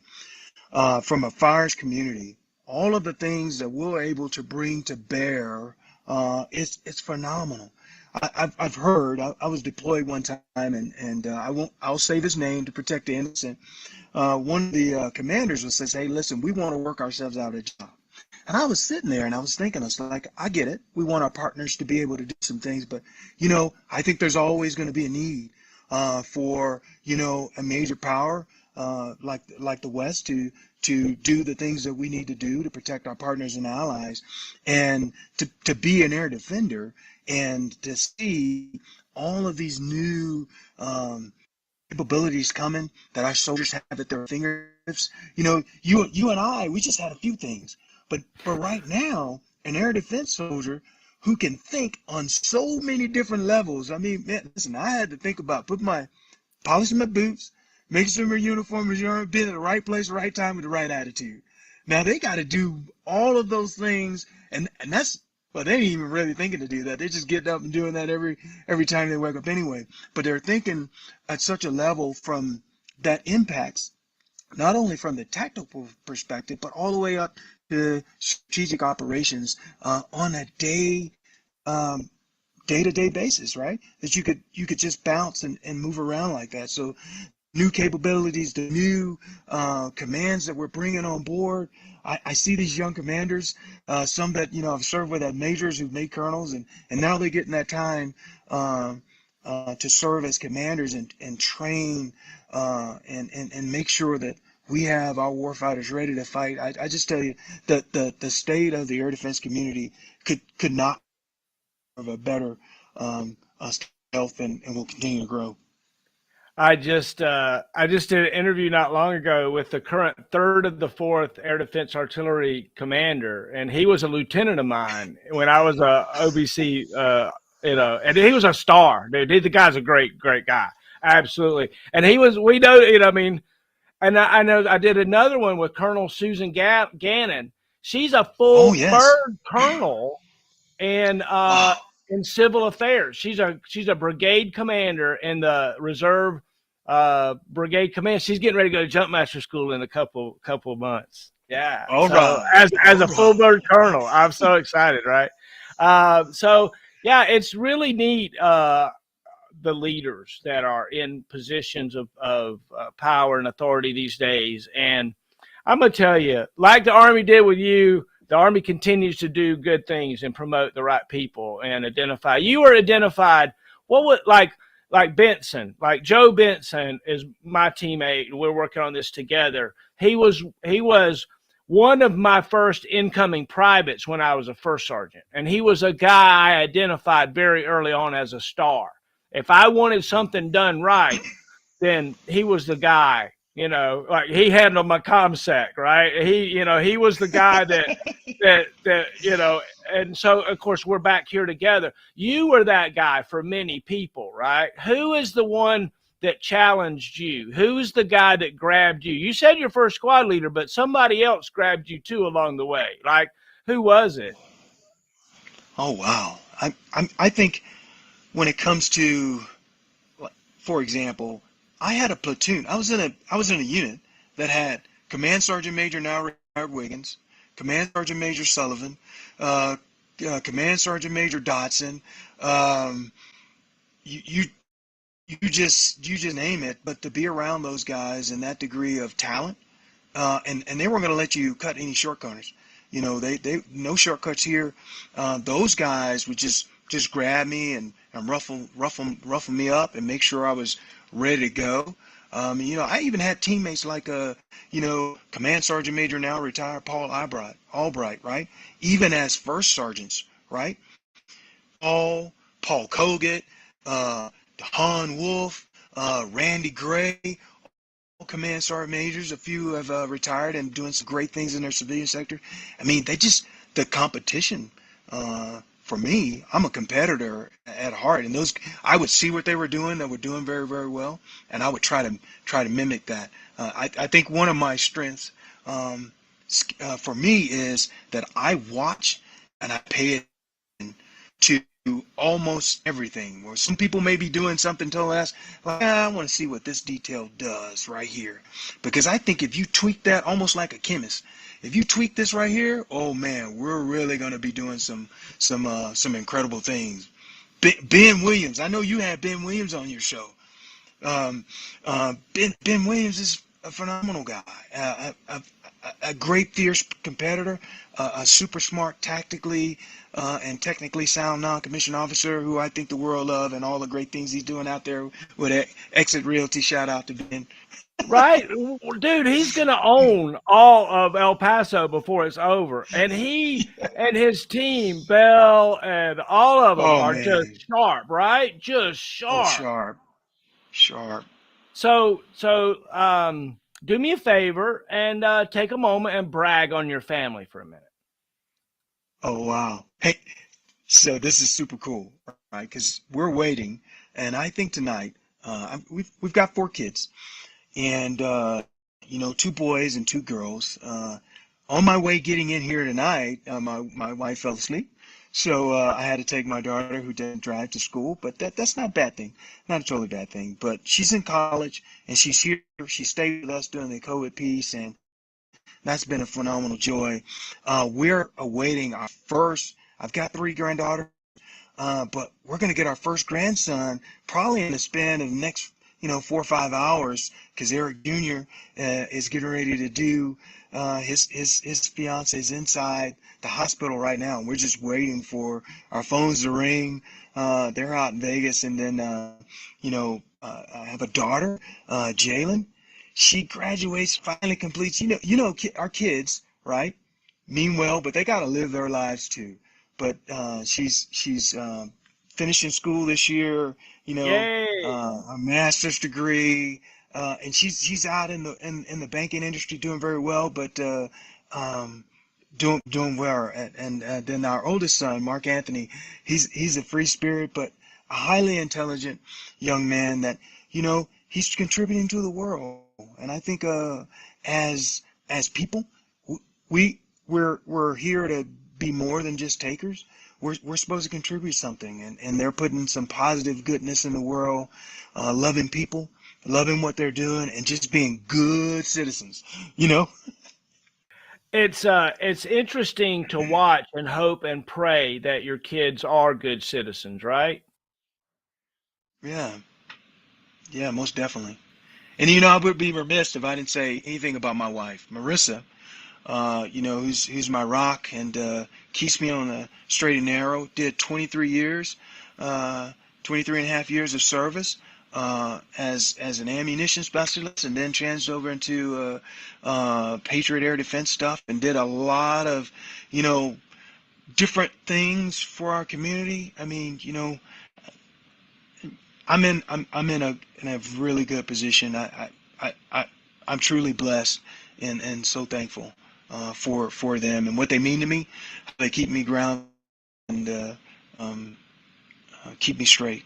From a fires community, all of the things that we're able to bring to bear, it's phenomenal. I've heard. I was deployed one time, and I'll say this name to protect the innocent. One of the commanders says, "Hey, listen, we want to work ourselves out a job." And I was sitting there and I was thinking, I was like, I get it. We want our partners to be able to do some things, but I think there's always going to be a need for a major power like the West to do the things that we need to do to protect our partners and allies, and to be an air defender, and to see all of these new capabilities coming that our soldiers have at their fingertips. You and I, we just had a few things. But right now, an air defense soldier who can think on so many different levels. I mean, man, listen, I had to think about polishing my boots, making sure my uniform is being in the right place, right time, with the right attitude. Now they got to do all of those things, and that's, well, they ain't even really thinking to do that. They're just getting up and doing that every time they wake up anyway. But they're thinking at such a level from that impacts not only from the tactical perspective, but all the way up to strategic operations on a um, day-to-day basis, right? That you could just bounce and move around like that. So new capabilities, the new commands that we're bringing on board. I see these young commanders, some that I've served with as majors who've made colonels, and now they're getting that time to serve as commanders and train and make sure that we have our warfighters ready to fight. I just tell you that the state of the air defense community could not have a better health and will continue to grow. I just did an interview not long ago with the current third of the fourth Air Defense Artillery commander, and he was a lieutenant of mine when I was a OBC. And he was a star, dude. The guy's a great guy, absolutely. And he was, we know, I mean, and I know I did another one with Colonel Susan Gannon. She's a full Oh yes. bird colonel, and Wow. in civil affairs. She's a brigade commander in the reserve brigade command. She's getting ready to go to jumpmaster school in a couple of months. Yeah. All So right. as All a full right. bird colonel, I'm so excited, right? So yeah, it's really neat. The leaders that are in positions of power and authority these days, and I'm gonna tell you, like the Army did with you, the Army continues to do good things and promote the right people and identify. You were identified. What would like Benson, like Joe Benson is my teammate, and we're working on this together. He was one of my first incoming privates when I was a first sergeant, and he was a guy I identified very early on as a star. If I wanted something done right, then he was the guy. Like he handled my comsec, right? He was the guy that. And so of course we're back here together. You were that guy for many people, right? Who is the one that challenged you? Who's the guy that grabbed you? You said your first squad leader, but somebody else grabbed you too along the way. Like, who was it? Oh wow. I think when it comes to, for example, I had a platoon. I was in a unit that had Command Sergeant Major, now retired, Wiggins, Command Sergeant Major Sullivan, uh, Command Sergeant Major Dotson. Um, you, you you just name it. But to be around those guys and that degree of talent, and they weren't going to let you cut any shortcuts. They no shortcuts here. Those guys would just grab me and ruffle me up and make sure I was ready to go. I even had teammates like Command Sergeant Major, now retired, Paul Albright, right? Even as first sergeants, right? Paul Kogut, uh, Han Wolf, Randy Gray, command sergeant majors. A few have retired and doing some great things in their civilian sector. I mean, the competition. For me, I'm a competitor at heart, and those I would see what they were doing. They were doing very, very well, and I would try to mimic that. I think one of my strengths for me is that I watch and I pay attention to almost everything. Where some people may be doing something totally else, like, I want to see what this detail does right here. Because I think if you tweak that, almost like a chemist, if you tweak this right here, oh man, we're really going to be doing some incredible things. Ben Williams, I know you had Ben Williams on your show. Ben Williams is a phenomenal guy, a great fierce competitor, a super smart tactically and technically sound non-commissioned officer who I think the world of, and all the great things he's doing out there with Exit Realty. Shout out to Ben. Right, dude. He's gonna own all of El Paso before it's over, and he and his team, Bell and all of them, Oh are just man. sharp, right? Just Oh, sharp. sharp, sharp. So, do me a favor and take a moment and brag on your family for a minute. Oh wow. Hey, so this is super cool, right? Because we're waiting, and I think tonight we've got 4 kids, and two boys and 2 girls. On my way getting in here tonight, my wife fell asleep, So I had to take my daughter who didn't drive to school, but that's not a bad thing, not a totally bad thing. But she's in college and she's here. She stayed with us during the COVID piece, and that's been a phenomenal joy. We're awaiting our first. I've got three granddaughters. But we're going to get our first grandson probably in the span of the next, 4 or 5 hours, because Eric Jr. Is getting ready to do his fiance is inside the hospital right now. We're just waiting for our phones to ring. They're out in Vegas, and then I have a daughter, Jalen. She graduates, finally completes. Our kids, right? Mean well, but they got to live their lives too. But she's finishing school this year, Yay. a master's degree, and she's out in the banking industry doing very well, but um, doing well. And then our oldest son, Mark Anthony, he's a free spirit, but a highly intelligent young man that he's contributing to the world. And I think as people, we we're here to be more than just takers. We're supposed to contribute something, and they're putting some positive goodness in the world, loving people, loving what they're doing, and just being good citizens. You know? It's interesting to watch and hope and pray that your kids are good citizens, right? Yeah, yeah, most definitely. And I would be remiss if I didn't say anything about my wife, Marissa. Who's my rock and keeps me on the straight and narrow. Did 23 years, 23 and a half years of service as an ammunition specialist, and then changed over into Patriot Air Defense stuff, and did a lot of, different things for our community. I mean, I'm in a really good position. I'm truly blessed and so thankful for them and what they mean to me. They keep me grounded and um, keep me straight.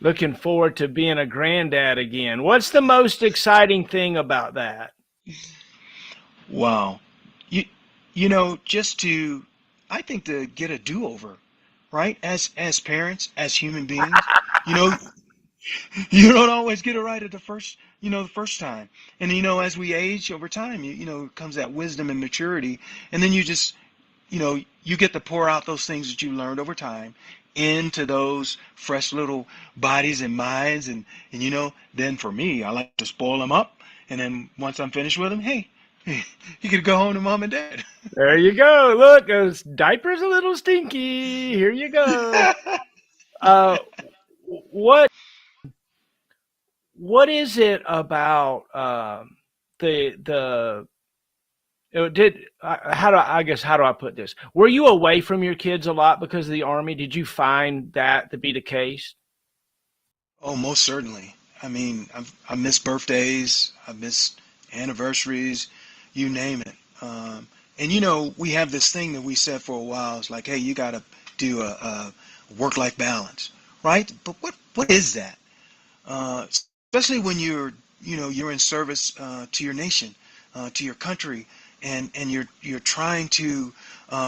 Looking forward to being a granddad again. What's the most exciting thing about that? Wow, you just to I think to get a do-over, right? As parents, as human beings, you know, you don't always get it right at the first time. And as we age over time, comes that wisdom and maturity, and then you get to pour out those things that you learned over time into those fresh little bodies and minds, and then for me, I like to spoil them up, and then once I'm finished with them, hey, you could go home to mom and dad. There you go. Look, those diaper's a little stinky. Here you go. Uh, what what is it about the did how do I guess how do I put this? Were you away from your kids a lot because of the army? Did you find that to be the case? Oh, most certainly. I mean, I miss birthdays, I miss anniversaries, you name it. And we have this thing that we said for a while. It's like, hey, you got to do a work-life balance, right? But what is that? Especially when you're in service to your nation, to your country, and you're trying to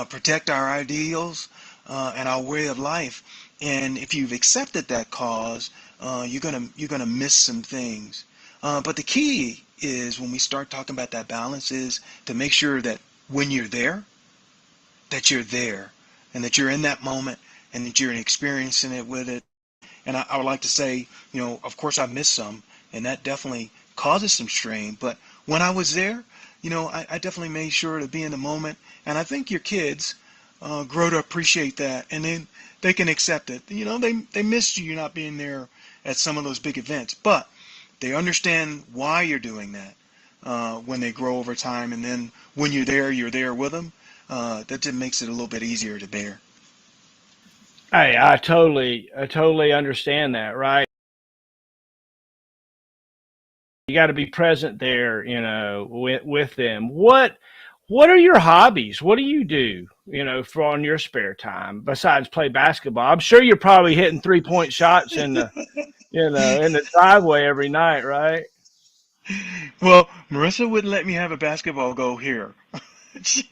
protect our ideals and our way of life. And if you've accepted that cause, you're gonna miss some things. But the key is when we start talking about that balance is to make sure that when you're there, that you're there, and that you're in that moment, and that you're experiencing it with it. And I would like to say, of course I missed some, and that definitely causes some strain. But when I was there, I definitely made sure to be in the moment. And I think your kids grow to appreciate that, and then they can accept it. They missed you not being there at some of those big events, but they understand why you're doing that when they grow over time. And then when you're there with them. That just makes it a little bit easier to bear. Hey, I totally understand that, right? You got to be present there, with them. What are your hobbies? What do you do, for on your spare time besides play basketball? I'm sure you're probably hitting 3-point shots in the driveway every night, right? Well, Marissa wouldn't let me have a basketball goal here. she,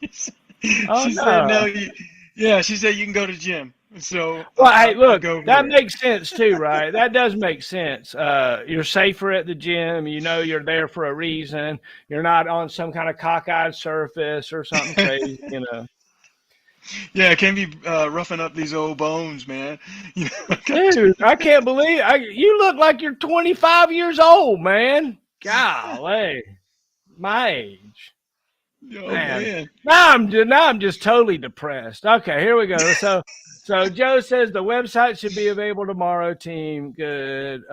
Oh she said, no. no, Yeah, she said you can go to the gym. So Well, hey, I look, go over that there. makes sense too, right? That does make sense. You're safer at the gym. You know you're there for a reason. You're not on some kind of cockeyed surface or something crazy, you know. Yeah, can't be roughing up these old bones, man. You know, I got Dude, I can't believe you look like you're 25 years old, man. Golly, my age. oh Man, man. now I'm just totally depressed. Okay, here we go. So Joe says the website should be available tomorrow. Team, good.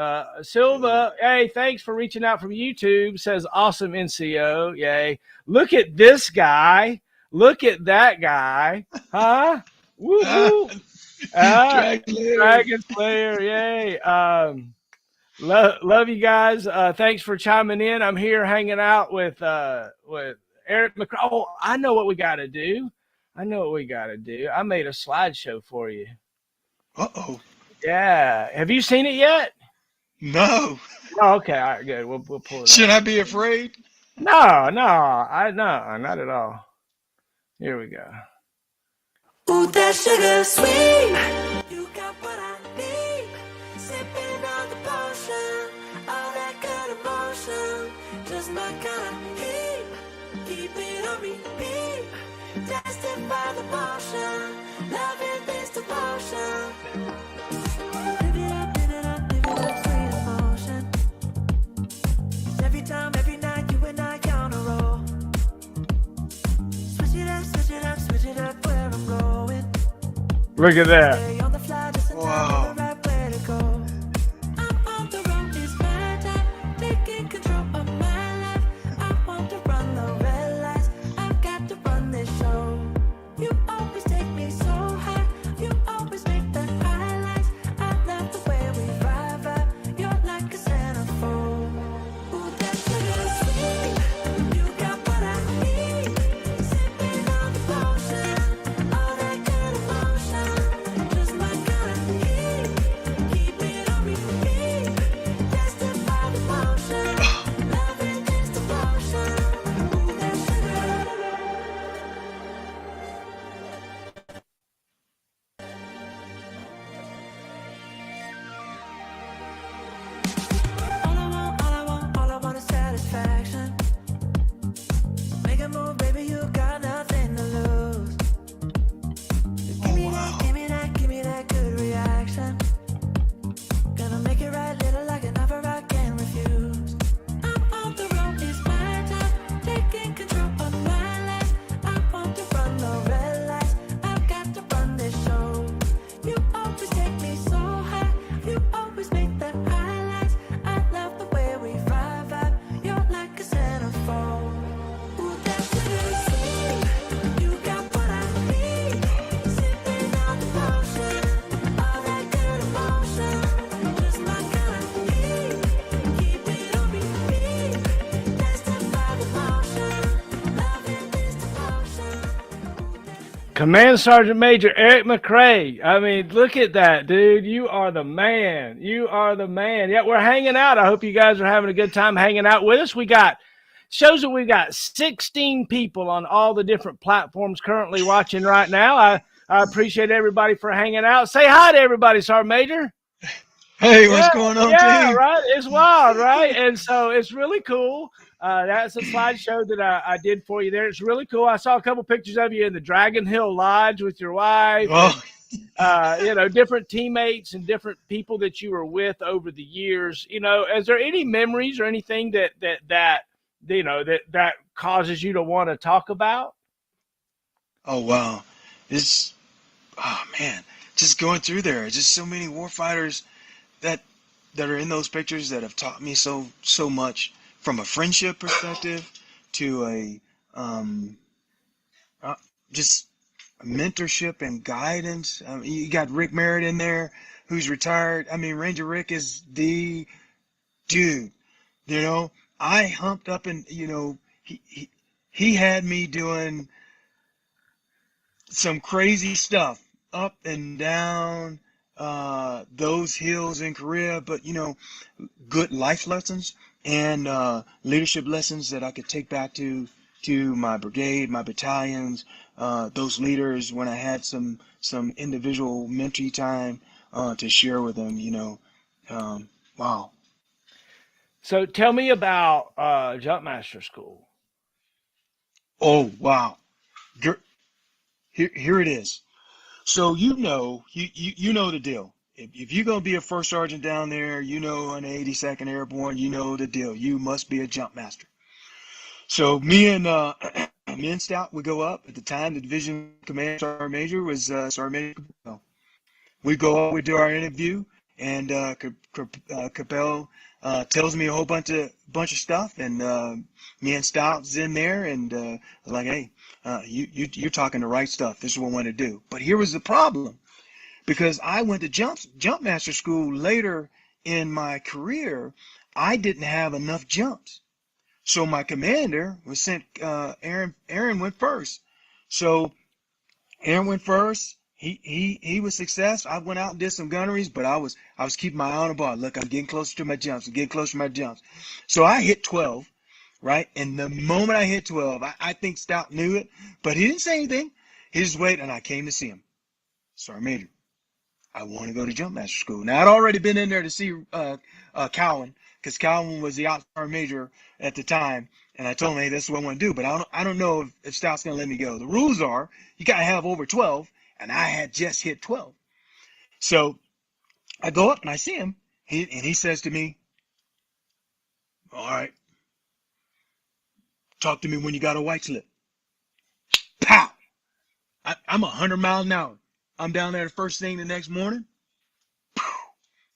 Silva, hey, thanks for reaching out from YouTube. Says awesome NCO. Yay! Look at this guy. Look at that guy. Huh? Woo Ah, woo. Uh, Dragon Slayer. Dragon Slayer. Yay. Love you guys. Thanks for chiming in. I'm here hanging out with Eric McCray. Oh, I know what we got to do. I know what we got to do. I made a slideshow for you. Uh-oh. Yeah. Have you seen it yet? No. Oh, okay. All right. Good. We'll pull it Should up. I be afraid? No, no, not at all. Here we go. Ooh, that sugar sweet. You got what I need. Sipping on the potion. All that good emotion. Just my kind of heat. Keep it on repeat. Tested by the motion. Loving this devotion. Live it up, live it up, live it up, sweet emotion. Every time, every night, you and I on a roll. Switch it up, switch it up, switch it up where I'm going. Look at that. Stay on the fly, just in time, Wow. the right way to go. I'm on the road, it's my time, taking control of my life. I want to run the red lights, I've got to run this show. You always take me so high, you always make the highlights. I love the way we vibe, you're like a centerfold. Ooh, that sugar sweet, you got what I need. Sipping on the potion, all that good emotion. Just my kind of heat, keep it on repeat. Tested by the motion, loving this devotion. Ooh, that sugar. All I want is satisfaction. Make a move, baby, you got nothing to lose. Oh wow. Give me that good reaction. Gonna make it right, little like an offer I can't refuse. I'm on the road, it's my time, taking control of my life. I want to run the red lights, I've got to run this show. You always take me so high, you always make the highlights. I love the way we vibe, you're like a centerfold. Ooh, that sugar sweet, you got what I need. Sipping on the potion, all that good emotion. Just my kind of heat, keep it on repeat. Tested by the motion, loving this devotion. Command Sergeant Major Eric McCray. I mean, look at that, dude. You are the man. You are the man. Yeah, we're hanging out. I hope you guys are having a good time hanging out with us. We got shows that we've got 16 people on all the different platforms currently watching right now. I appreciate everybody for hanging out. Say hi to everybody, Sergeant Major. Hey, what's going on, Yeah, team? right. It's wild, right? And so it's really cool. That's a slideshow that I did for you there. It's really cool. I saw a couple pictures of you in the Dragon Hill Lodge with your wife. Oh, Different teammates and different people that you were with over the years. Is there any memories or anything that causes you to want to talk about? oh wow. It's oh man. Just going through there. Just so many warfighters that that are in those pictures that have taught me so much from a friendship perspective to a just mentorship and guidance. You got Rick Merritt in there, who's retired. I mean, Ranger Rick is the dude. I humped up and he had me doing some crazy stuff up and down those hills in Korea, but good life lessons and leadership lessons that I could take back to to my brigade, my battalions, those leaders when I had some individual mentee time to share with them, wow. So tell me about Jumpmaster School. Oh, wow. Here it is. So you know the deal. If you're gonna be a first sergeant down there, on the 82nd Airborne, you know the deal. You must be a jump master. So me and me and Stout would go up. At the time, the division command sergeant major was Sergeant Major Capel. We go up, we do our interview, and Capel tells me a whole bunch of stuff, and me and Stout's in there, and I was like, hey, you're talking the right stuff. This is what I want to do. But here was the problem, because I went to jump master school later in my career. I didn't have enough jumps. So my commander was sent, Aaron went first. So Aaron went first. He was successful. I went out and did some gunneries, but I was keeping my eye on the ball. Look, I'm getting closer to my jumps. So I hit 12, right? And the moment I hit 12, I think Stout knew it, but he didn't say anything. He just waited, and I came to see him. Sergeant Major, I want to go to jump master school. Now, I'd already been in there to see Cowan, because Cowan was the sergeant major at the time, and I told him, hey, this is what I want to do, but I don't know if Stout's going to let me go. The rules are you got to have over 12, and I had just hit 12. So I go up and I see him, and he says to me, all right, talk to me when you got a white slip. Pow! I'm 100 miles an hour. I'm down there the first thing the next morning.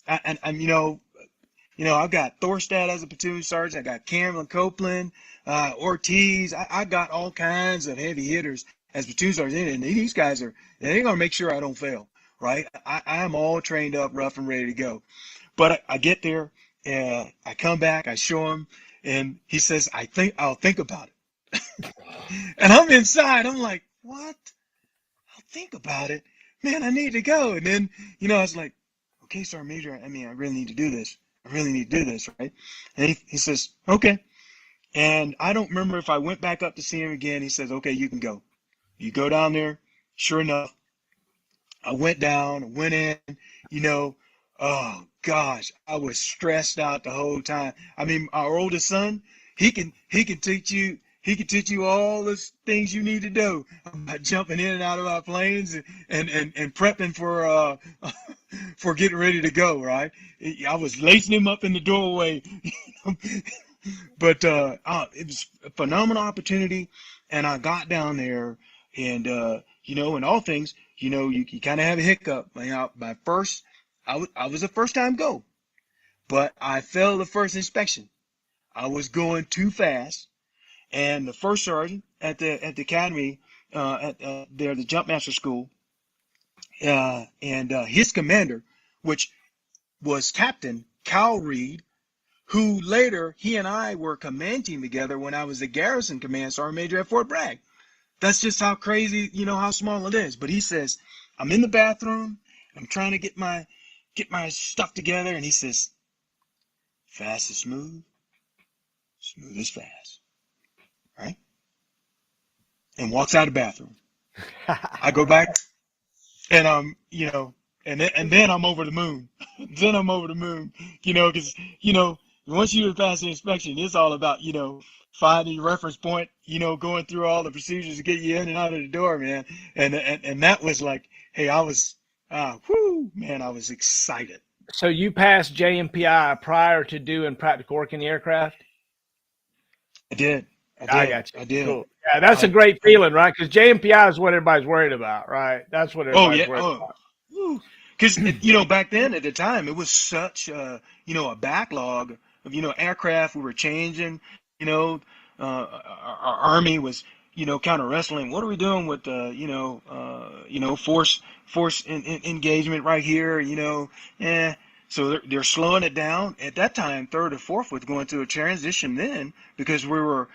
And I've got Thorstad as a platoon sergeant. I got Cameron Copeland, Ortiz. I got all kinds of heavy hitters as platoon sergeant. And these guys they're going to make sure I don't fail, right? I am all trained up, rough and ready to go. But I get there, and I come back, I show him, and he says, I'll think about it. And I'm inside. I'm like, what? I'll think about it. Man, I need to go. And then, I was like, okay, Sergeant Major, I really need to do this. Right? And he says, okay. And I don't remember if I went back up to see him again. He says, okay, you can go. You go down there. Sure enough, I went down, went in, oh gosh, I was stressed out the whole time. Our oldest son, he can teach you all the things you need to do about jumping in and out of our planes and prepping for getting ready to go, right? I was lacing him up in the doorway, but it was a phenomenal opportunity, and I got down there, and in all things, you kind of have a hiccup. My first, I was a first time go, but I failed the first inspection. I was going too fast. And the first sergeant at the academy, the jump master school, and his commander, which was Captain Cal Reed, who later he and I were command team together when I was the garrison command sergeant major at Fort Bragg. That's just how crazy, how small it is. But he says, I'm in the bathroom, I'm trying to get my stuff together, and he says, fast is smooth, smooth is fast. Right? And walks out of the bathroom. I go back, and and then I'm over the moon. Because once you pass the inspection, it's all about finding your reference point. Going through all the procedures to get you in and out of the door, man. And that was like, hey, I was, I was excited. So you passed JMPI prior to doing practical work in the aircraft? I did. I got you. I did. Cool. Yeah, that's a great feeling, right? Because JMPI is what everybody's worried about, right? That's what everybody's worried about. Because back then at the time it was such a backlog of aircraft we were changing. Our Army was kind of wrestling. What are we doing with force engagement right here? So they're slowing it down. At that time, 3rd or 4th was going through a transition then, because we were.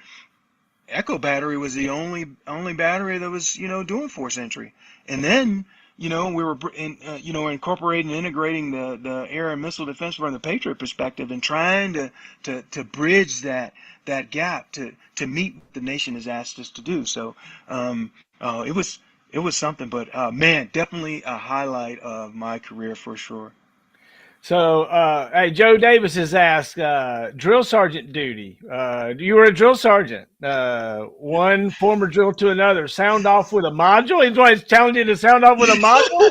Echo battery was the only battery that was doing force entry, and then we were incorporating and integrating the air and missile defense from the Patriot perspective, and trying to bridge that gap to meet what the nation has asked us to do. So it was something, but man, definitely a highlight of my career for sure. So, hey, Joe Davis has asked, drill sergeant duty. You were a drill sergeant. One former drill to another. Sound off with a module? He's always challenging you to sound off with a module?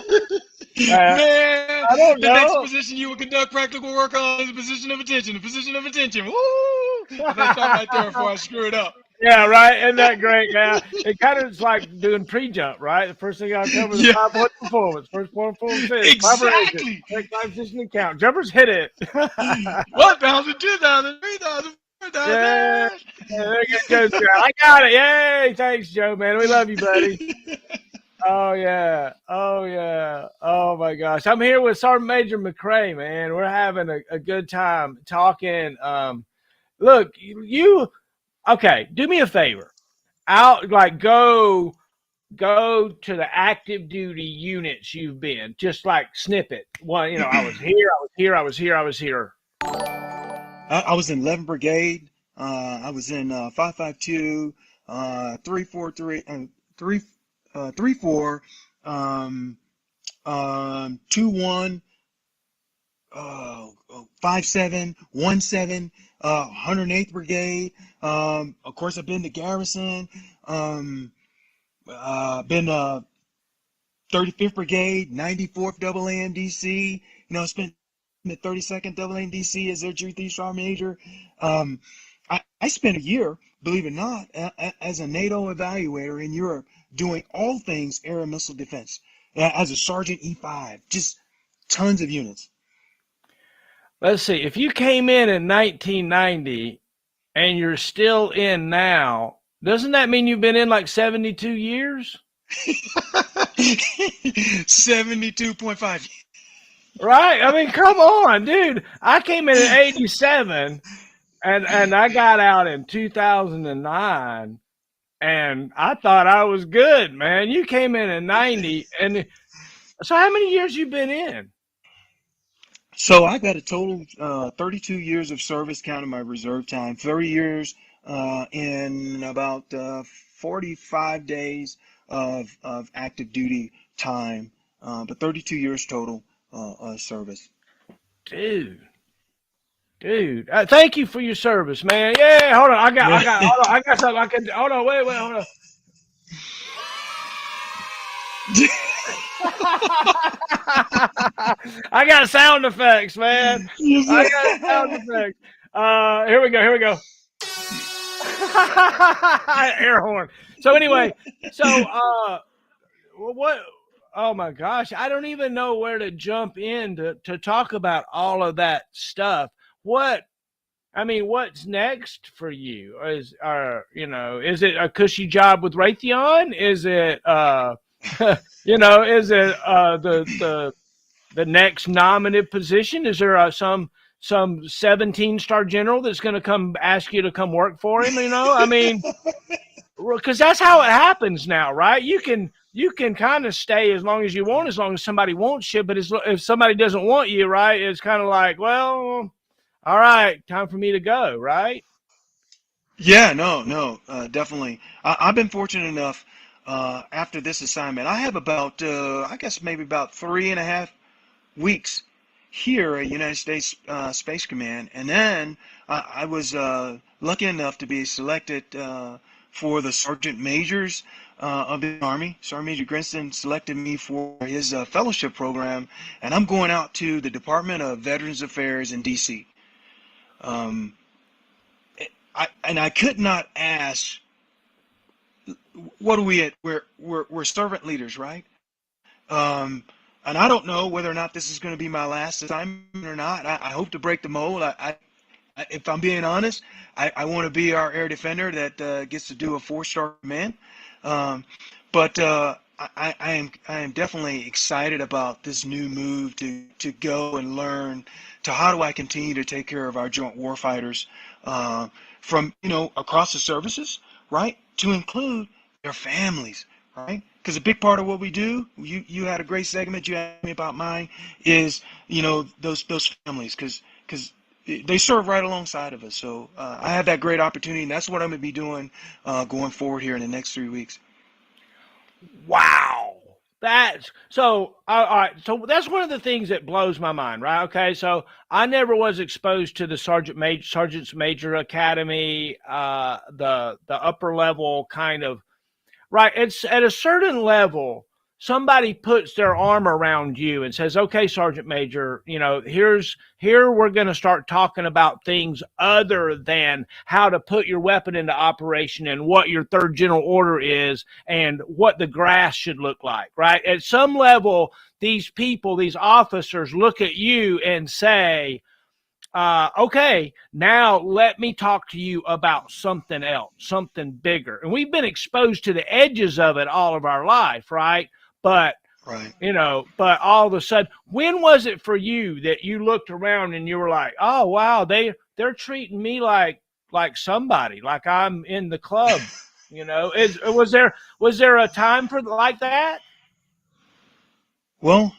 Man, I don't the next know. position you would conduct practical work on is a position of attention. A position of attention. Woo! I better stop right there before I screw it up. Yeah, right. Isn't that great? Yeah. It kind of is like doing pre-jump, right? The first thing I cover is Yeah. 5-point performance. First point performance is Exactly. take 5 position and count. Jumpers hit it. 1,000, 2,000, 3,000, 4,000. Yeah. There you go, Joe. I got it. Yay. Thanks, Joe, man. We love you, buddy. Oh, yeah. Oh, yeah. Oh, my gosh. I'm here with Sergeant Major McCray, man. We're having a good time talking. Look, okay, do me a favor. Go to the active duty units you've been. Just like snippet. One, I was here, I was here, I was here, I was here. I was in 11th Brigade. I was in 552, 343, 34, 21, 57, 17, 108th Brigade. Of course, I've been to Garrison. Been 35th Brigade, 94th AAMDC. Spent the 32nd AAMDC as their G3 Sergeant Major. I spent a year, believe it or not, as a NATO evaluator in Europe, doing all things air and missile defense as a Sergeant E5. Just tons of units. Let's see. If you came in 1990 and you're still in now, doesn't that mean you've been in like 72 years? 72.5. Right? I mean, come on, dude. I came in 87 and I got out in 2009 and I thought I was good, man. You came in 90. And so how many years you been in? So I got a total 32 years of service, counting my reserve time, 30 years in about 45 days of active duty time, but 32 years total service. Dude, thank you for your service, man. Yeah, hold on. I got something. I can. Hold on. Wait. Hold on. I got sound effects, man. I got sound effects. Here we go. Air horn. So anyway, what? Oh my gosh, I don't even know where to jump in to talk about all of that stuff. What's next for you? Is it a cushy job with Raytheon? Is it the next nominative position? Is there some 17-star general that's going to come ask you to come work for him? Because that's how it happens now, right? You can kind of stay as long as you want, as long as somebody wants you. But if somebody doesn't want you, right, it's kind of like, well, all right, time for me to go, right? Yeah, no, definitely. I've been fortunate enough after this assignment. I have about, I guess maybe about 3.5 weeks here at United States Space Command. And then I was lucky enough to be selected for the Sergeant Majors of the Army. Sergeant Major Grinston selected me for his fellowship program, and I'm going out to the Department of Veterans Affairs in D.C. I could not ask. What are we at? We're servant leaders, right? And I don't know whether or not this is going to be my last assignment or not. I hope to break the mold. If I'm being honest, I want to be our air defender that gets to do a 4-star command. But I am definitely excited about this new move to go and learn to how do I continue to take care of our joint warfighters from across the services, right, to include their families, right? Because a big part of what we do, you had a great segment, you asked me about mine, is, those families, because they serve right alongside of us. So I had that great opportunity, and that's what I'm going to be doing going forward here in the next 3 weeks. Wow. That's so. All right. So that's one of the things that blows my mind, right? Okay. So I never was exposed to the Sergeant's Major Academy, the upper level kind of, right. It's at a certain level, somebody puts their arm around you and says, okay, Sergeant Major, here we're going to start talking about things other than how to put your weapon into operation and what your third general order is and what the grass should look like, right? At some level, these people, these officers look at you and say, okay, now let me talk to you about something else, something bigger. And we've been exposed to the edges of it all of our life, right? But, Right. but all of a sudden, when was it for you that you looked around and you were like, oh, wow, they're treating me like somebody, like I'm in the club, was there a time for like that? Well,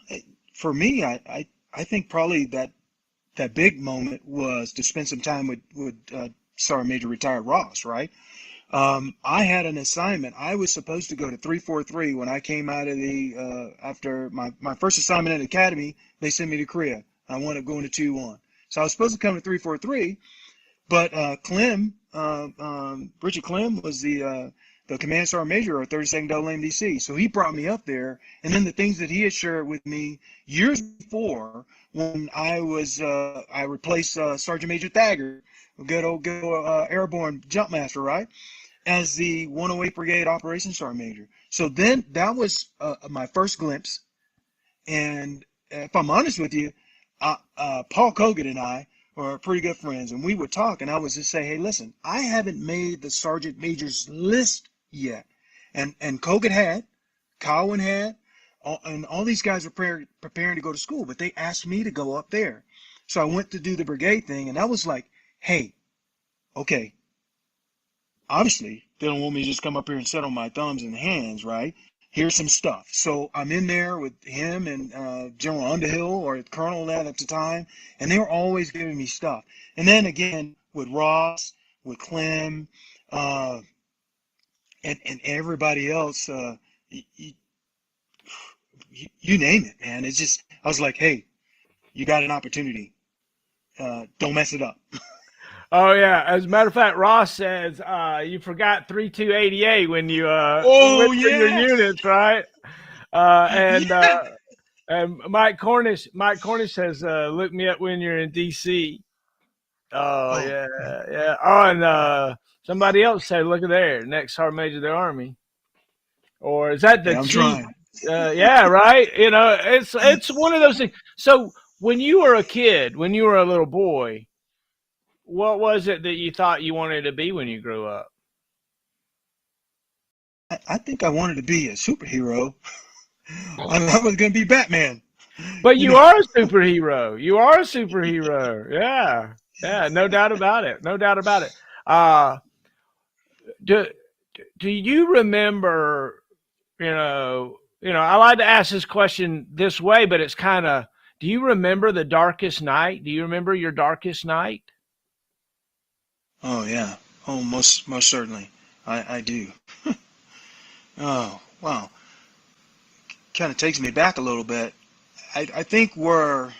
for me, I think probably that big moment was to spend some time with Sergeant Major retired Ross, right? I had an assignment. I was supposed to go to 343 when I came out of after my first assignment at the academy. They sent me to Korea. I wound up going to 2-1. So I was supposed to come to 343, but Richard Clem was the command sergeant major of 32nd Double MDC. So he brought me up there, and then the things that he had shared with me years before when I replaced Sergeant Major Thagger, good old airborne jump master, right, as the 108 Brigade Operations Sergeant Major. So then that was my first glimpse. And if I'm honest with you, Paul Kogan and I are pretty good friends, and we would talk, and I would just say, hey, listen, I haven't made the Sergeant Major's list yet. And Kogan had, Cowan had, and all these guys were preparing to go to school, but they asked me to go up there. So I went to do the brigade thing, and I was like, hey, okay, obviously they don't want me to just come up here and sit on my thumbs and hands, right? Here's some stuff. So I'm in there with him and General Underhill, or Colonel at the time, and they were always giving me stuff. And then again with Ross, with Clem, and everybody else, you name it, man. It's just, I was like, hey, you got an opportunity. Don't mess it up. Oh yeah. As a matter of fact, Ross says you forgot 3288 when you went through your units, right? And Mike Cornish says look me up when you're in DC. Oh yeah. Oh, and somebody else said, look at there, next Sergeant Major of the Army. Or is that the I'm chief? trying. Yeah, right. It's one of those things. So when you were a kid, when you were a little boy, what was it that you thought you wanted to be when you grew up? I think I wanted to be a superhero. I was going to be Batman. But you are a superhero. You are a superhero. Yeah. Yeah. No doubt about it. No doubt about it. Do you remember, I like to ask this question this way, but it's kind of, do you remember the darkest night? Do you remember your darkest night? Oh yeah. Oh, most certainly. I do. Oh, wow. Kind of takes me back a little bit. I think where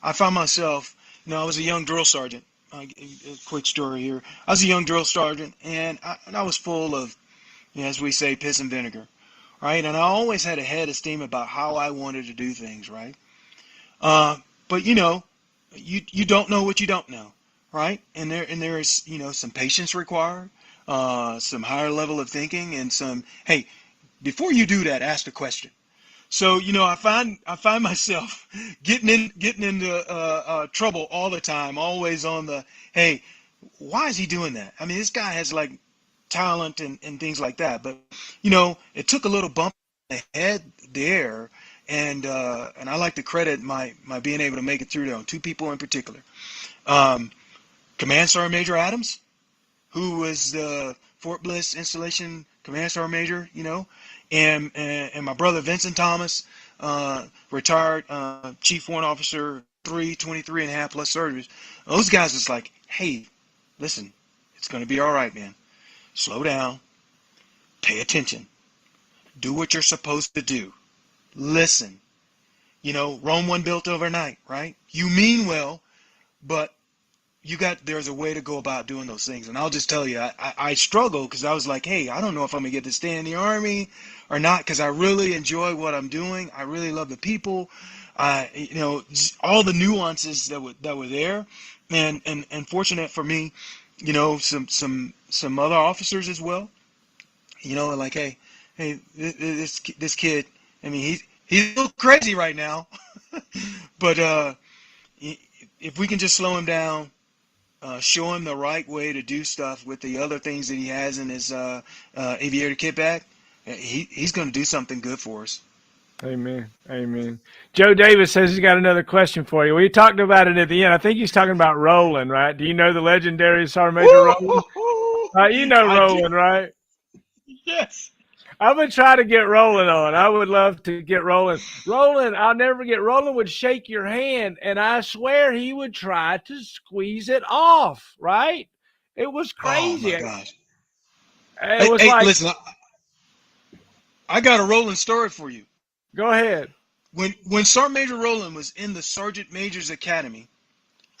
I found myself, I was a young drill sergeant. A quick story here. I was a young drill sergeant, and I was full of, as we say, piss and vinegar, right? And I always had a head of steam about how I wanted to do things, right? But you don't know what you don't know, right? And there is some patience required, some higher level of thinking, and some, hey, before you do that, ask the question. So I find myself getting into trouble all the time, always on the, hey, why is he doing that? I mean, this guy has like talent and things like that, but it took a little bump in the head there, and I like to credit my being able to make it through there on two people in particular. Command Sergeant Major Adams, who was the Fort Bliss Installation Command Sergeant Major, and my brother Vincent Thomas, retired Chief Warrant Officer, 23 and a half plus surgeries. Those guys was like, hey, listen, it's going to be all right, man. Slow down. Pay attention. Do what you're supposed to do. Listen. Rome wasn't built overnight, right? You mean well, but there's a way to go about doing those things. And I'll just tell you, I struggle because I was like, hey, I don't know if I'm going to get to stay in the Army or not, because I really enjoy what I'm doing. I really love the people. All the nuances that were there. And fortunate for me, some other officers as well, like, hey, this kid, I mean, he's a little crazy right now, but if we can just slow him down, show him the right way to do stuff with the other things that he has in his aviator kit bag, he's going to do something good for us. Amen. Amen. Joe Davis says he's got another question for you. We talked about it at the end. I think he's talking about Roland, right? Do you know the legendary Sergeant Major Roland? You know Roland, right? Yes. I'm going to try to get Roland on. I would love to get Roland. Roland, I'll never forget. Roland would shake your hand, and I swear he would try to squeeze it off, right? It was crazy. Oh, my gosh. It was like, listen, I got a Roland story for you. Go ahead. When Sergeant Major Roland was in the Sergeant Major's Academy,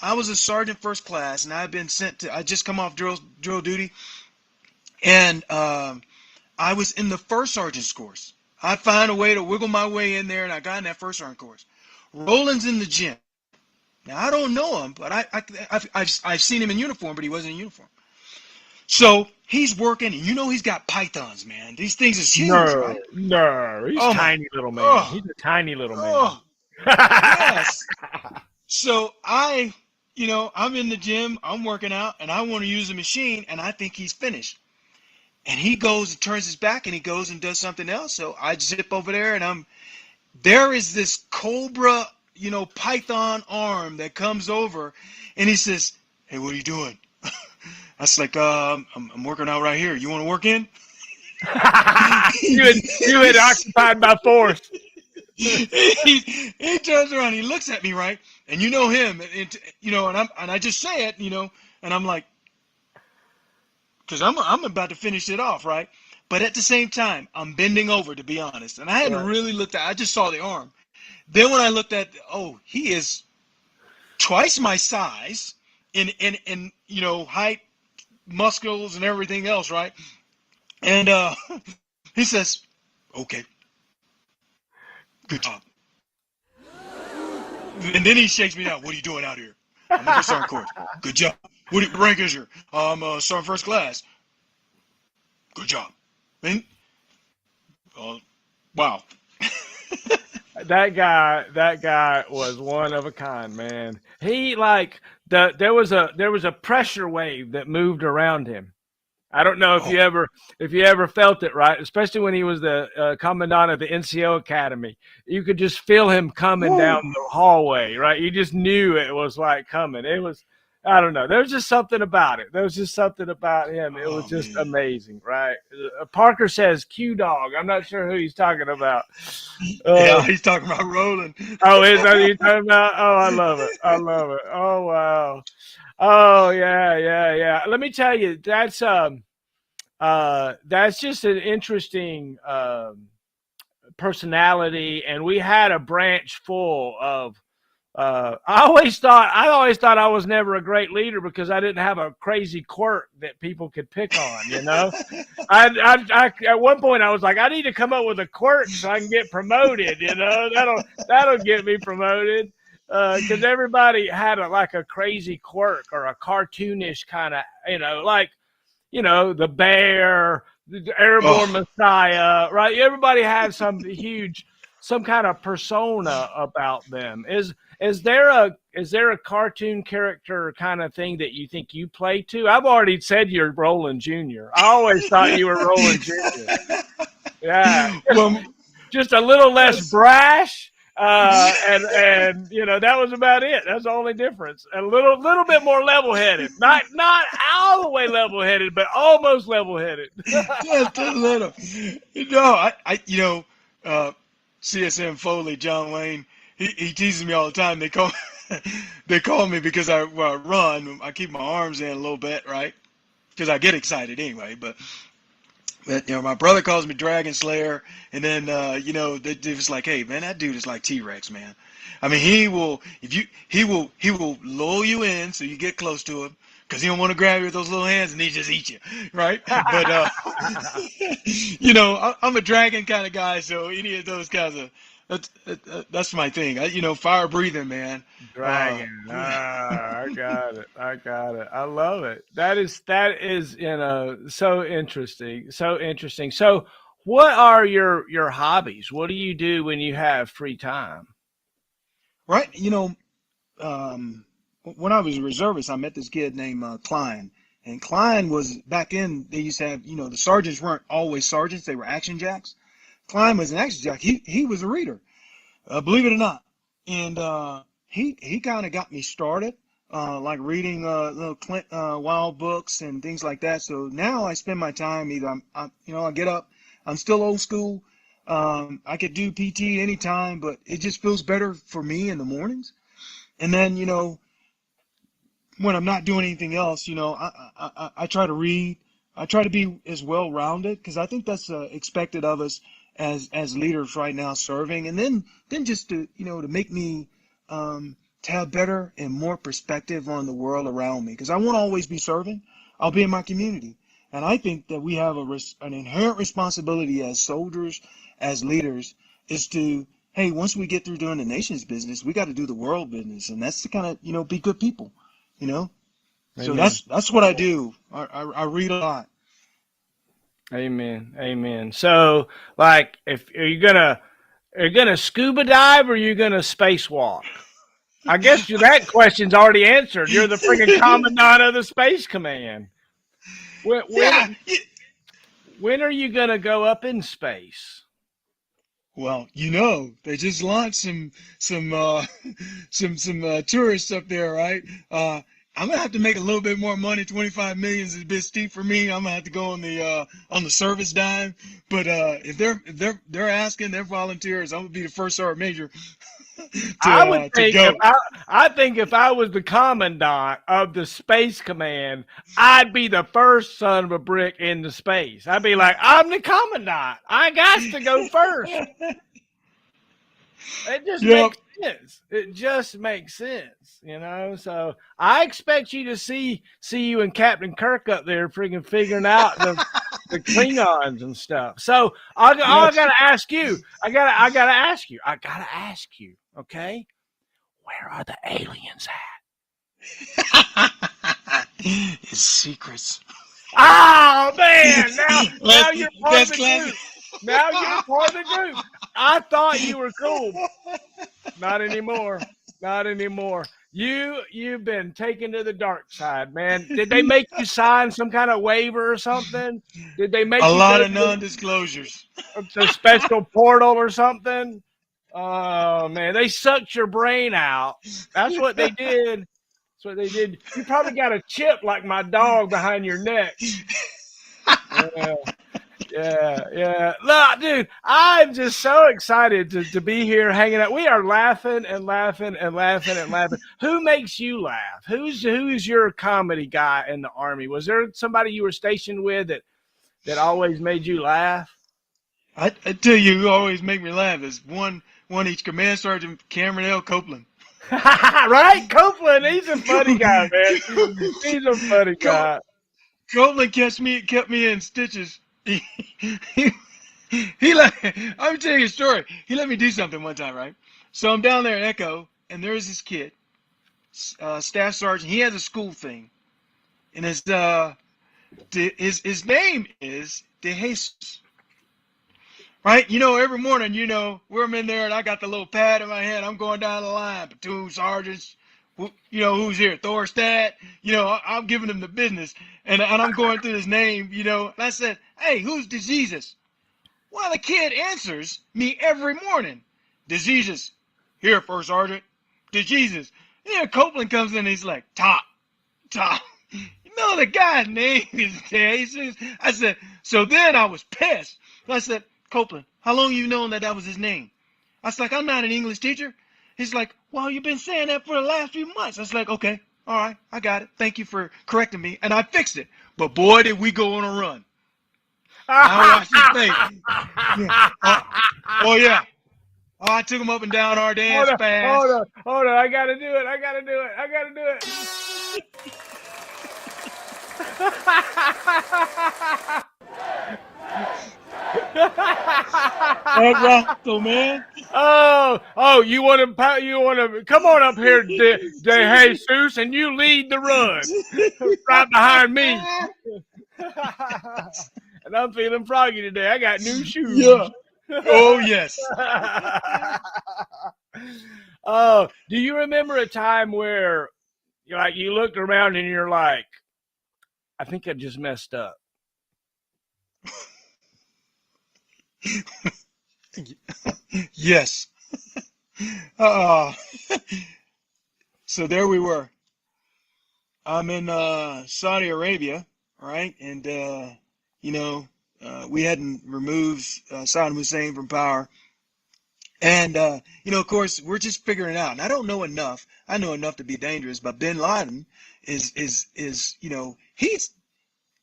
I was a sergeant first class, and I had been sent to, I just come off drill duty, and I was in the first sergeant's course. I found a way to wiggle my way in there, and I got in that first sergeant course. Roland's in the gym. Now, I don't know him, but I've seen him in uniform, but he wasn't in uniform. So he's working, and he's got pythons, man. These things is huge, right? No, he's a tiny little man. He's a tiny little man. Yes. So I'm in the gym, I'm working out, and I want to use the machine, and I think he's finished. And he goes and turns his back, and he goes and does something else. So I zip over there, and there is this cobra, python arm that comes over, and he says, hey, what are you doing? I was like, I'm working out right here. You want to work in? you had occupied by force. He turns around, he looks at me, right? And you know him, and I just say it, and I'm like, because I'm about to finish it off, right? But at the same time, I'm bending over, to be honest. And I hadn't really looked at, I just saw the arm. Then when I looked at, he is twice my size in height, muscles, and everything else, right? And he says, okay, good job. And then he shakes me down. What are you doing out here? I'm in the sergeant course. Good job. What rank is you? I'm sergeant first class. Good job. And, wow. That guy was one of a kind, man. He there was a pressure wave that moved around him. I don't know if you ever felt it, right? Especially when he was the commandant of the NCO Academy, you could just feel him coming down the hallway, right? You just knew it was like coming. It was, I don't know. There was just something about it. There was just something about him. It was just amazing, right? Parker says Q Dog. I'm not sure who he's talking about. Yeah, he's talking about Roland. Oh, is that what he's talking about? Oh, I love it. I love it. Oh, wow. Oh, yeah. Let me tell you, that's just an interesting personality, and we had a branch full of. I always thought I was never a great leader because I didn't have a crazy quirk that people could pick on. I at one point I was like, I need to come up with a quirk so I can get promoted. That'll get me promoted. Because everybody had a crazy quirk or a cartoonish kind of, the bear, the airborne messiah, right? Everybody had some kind of persona about them. Is there a cartoon character kind of thing that you think you play to? I've already said you're Roland Jr. I always thought you were Roland Jr. Yeah. Just a little less brash. And you know, that was about it. That's the only difference. A little bit more level headed, not all the way level headed, but almost level headed. Just a little. No, CSM Foley, John Wayne, he teases me all the time. They call me because I run. I keep my arms in a little bit, right? Because I get excited anyway. But my brother calls me Dragon Slayer, and then they just like, hey man, that dude is like T-Rex, man. I mean, he will lull you in so you get close to him because he don't want to grab you with those little hands and he just eat you, right? But I'm a dragon kind of guy, so any of those kinds of that's my thing. Fire breathing, man. Dragon. I got it. I love it. That is so interesting. So what are your hobbies? What do you do when you have free time? Right. When I was a reservist, I met this kid named Klein. And Klein was, back in, they used to have, the sergeants weren't always sergeants. They were action jacks. Klein was an action jack. He was a reader, believe it or not. And he kind of got me started, like reading little Clint Wild books and things like that. So now I spend my time either I get up. I'm still old school. I could do PT anytime, but it just feels better for me in the mornings. And then, when I'm not doing anything else, I try to read. I try to be as well-rounded because I think that's expected of us as leaders right now serving. And then just to make me to have better and more perspective on the world around me, because I won't always be serving. I'll be in my community. And I think that we have an inherent responsibility as soldiers, as leaders, is to, hey, once we get through doing the nation's business, we got to do the world business. And that's to kind of, be good people, So that's what I do. I read a lot. Amen. So, like, if are you gonna scuba dive or are you gonna spacewalk? I guess that question's already answered. You're the freaking commandant of the Space Command. When are you gonna go up in space? Well, they just launched some tourists up there, right? I'm gonna have to make a little bit more money. 25 million is a bit steep for me. I'm gonna have to go on the service dime. But if they're asking, they're volunteers. I'm gonna be the first sergeant major. I think if I was the commandant of the Space Command, I'd be the first son of a brick in the space. I'd be like, I'm the commandant. I got to go first. It just makes sense. It just makes sense, So I expect you to see you and Captain Kirk up there freaking figuring out the Klingons and stuff. So I gotta ask you. I gotta ask you. Okay, where are the aliens at? It's secrets. Oh man! Now you're part of the group. Now you're part of the group. I thought you were cool. Not anymore. You've been taken to the dark side, man. Did they make you sign some kind of waiver or something? Did they make a lot of non-disclosures? A special portal or something? Oh man, they sucked your brain out. That's what they did. You probably got a chip like my dog behind your neck. Yeah. Look, dude, I'm just so excited to be here hanging out. We are laughing and laughing and laughing and laughing. Who makes you laugh? Who's your comedy guy in the Army? Was there somebody you were stationed with that always made you laugh? I tell you, who always make me laugh is one each Command Sergeant Cameron L. Copeland. Right? Copeland, he's a funny guy, man. He's a funny guy. Copeland kept me in stitches. He let me tell you a story. He let me do something one time, right? So I'm down there at Echo, and there's this kid, staff sergeant. He has a school thing, and his name is De Jesus. Right? Every morning, where I'm in there and I got the little pad in my hand, I'm going down the line, platoon sergeants, who's here, Thorstad, I'm giving them the business. And I'm going through his name, and I said, hey, who's Jesus? Well, the kid answers me every morning, Jesus. Here, First Sergeant, to Jesus. And then Copeland comes in and he's like, Top. You know the guy's name is there. He says, I said, so then I was pissed. I said, Copeland, how long you known that was his name? I was like, I'm not an English teacher. He's like, well, you've been saying that for the last few months. I was like, okay, all right, I got it. Thank you for correcting me. And I fixed it. But boy, did we go on a run. I watched this thing. Yeah. Oh, yeah. Oh, I took him up and down our dance fast. Hold on. I got to do it. So, man. Oh, you want to come on up here, De Jesus, and you lead the run right behind me. And I'm feeling froggy today. I got new shoes. Yeah. Oh, yes. Do you remember a time where you looked around and you're like, I think I just messed up? Yes. So there we were. I'm in Saudi Arabia, right? And we hadn't removed Saddam Hussein from power. And of course, we're just figuring it out. And I don't know enough. I know enough to be dangerous, but bin Laden is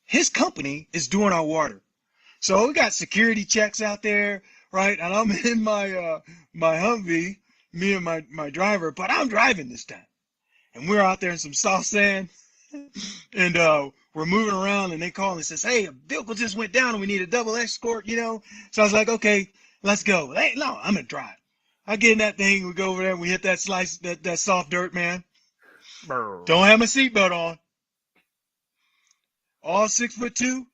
his company is doing our water. So we got security checks out there, right? And I'm in my my Humvee, me and my driver, but I'm driving this time. And we're out there in some soft sand, and we're moving around, and they call and says, hey, a vehicle just went down and we need a double escort, So I was like, okay, let's go. Hey, no, I'm gonna drive. I get in that thing, we go over there, and we hit that that soft dirt, man. Brr. Don't have my seatbelt on. All 6'2"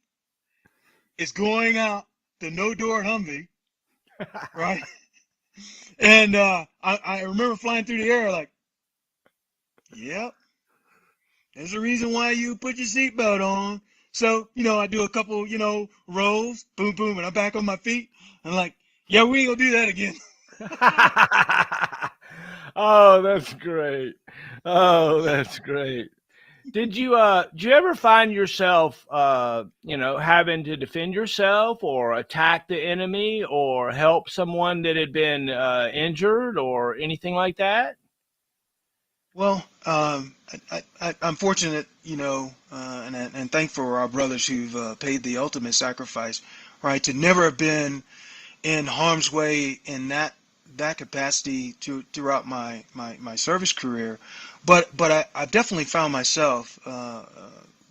is going out the no-door Humvee, right? And I remember flying through the air like, yep, there's a reason why you put your seatbelt on. So, I do a couple, rolls, boom, boom, and I'm back on my feet. I'm like, yeah, we ain't gonna do that again. Oh, that's great. Did you ever find yourself, having to defend yourself or attack the enemy or help someone that had been injured or anything like that? Well, I'm fortunate, and thankful for our brothers who've paid the ultimate sacrifice, right, to never have been in harm's way in that capacity throughout my service career. But I've definitely found myself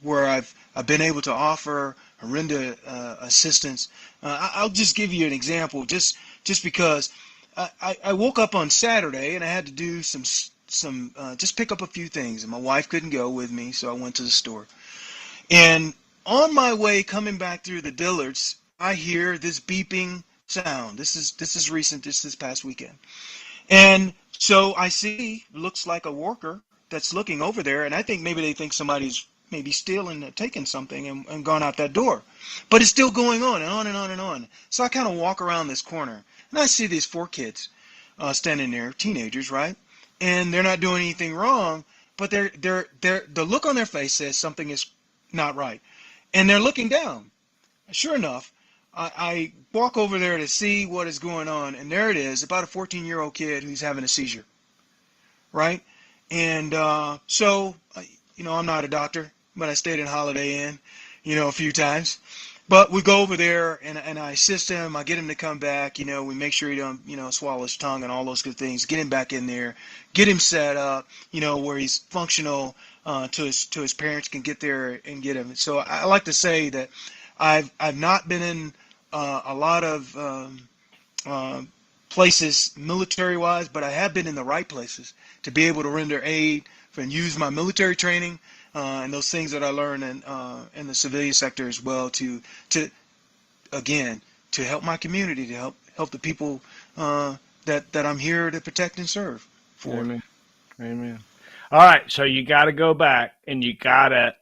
where I've been able to offer and render assistance. I'll just give you an example, just because I woke up on Saturday and I had to do some just pick up a few things, and my wife couldn't go with me, so I went to the store. And on my way coming back through the Dillards, I hear this beeping sound. This is recent, this past weekend. And so I see, looks like a worker that's looking over there, and I think maybe they think somebody's maybe stealing or taking something and gone out that door. But it's still going on and on and on and on. So I kind of walk around this corner, and I see these 4 kids standing there, teenagers, right? And they're not doing anything wrong, but the look on their face says something is not right. And they're looking down. Sure enough, I walk over there to see what is going on, and there it is, about a 14-year-old kid who's having a seizure, right? And so, I'm not a doctor, but I stayed in Holiday Inn, a few times. But we go over there, and I assist him. I get him to come back. We make sure he don't, swallow his tongue and all those good things. Get him back in there, get him set up, where he's functional, to his parents can get there and get him. So I like to say that I've not been in a lot of places military-wise, but I have been in the right places to be able to render aid and use my military training and those things that I learned in the civilian sector as well to help my community, to help the people that I'm here to protect and serve for. Amen. All right, so you got to go back and you got to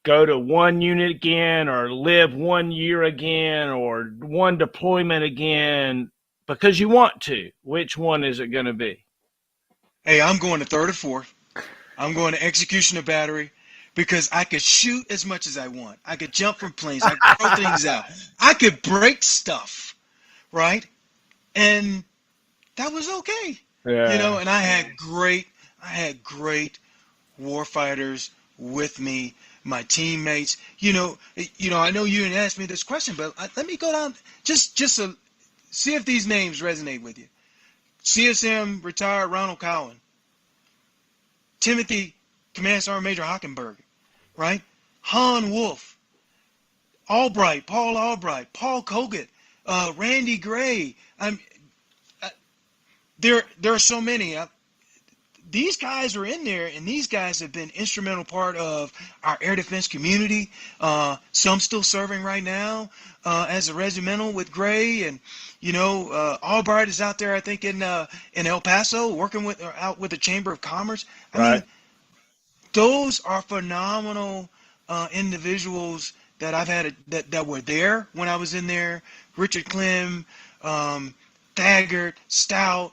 go to one unit again or live 1 year again or one deployment again. because you want to, which one is it going to be? Hey, I'm going to third or fourth. I'm going to execution of battery because I could shoot as much as I want. I could jump from planes. I could throw things out. I could break stuff, right? And that was okay. Yeah. You know, and I had great war fighters with me, my teammates. I know you didn't ask me this question, but let me go down just to see if these names resonate with you. CSM retired Ronald Cowan, Timothy Command Sergeant Major Hockenberg, right? Han Wolf, Paul Albright, Paul Kogut, Randy Gray. There are so many. These guys are in there, and these guys have been instrumental part of our air defense community. Some still serving right now as a regimental with Gray, and Albright is out there, I think, in El Paso, working out with the Chamber of Commerce. I mean, those are phenomenal individuals that I've had that were there when I was in there. Richard Clem, Thagard, Stout,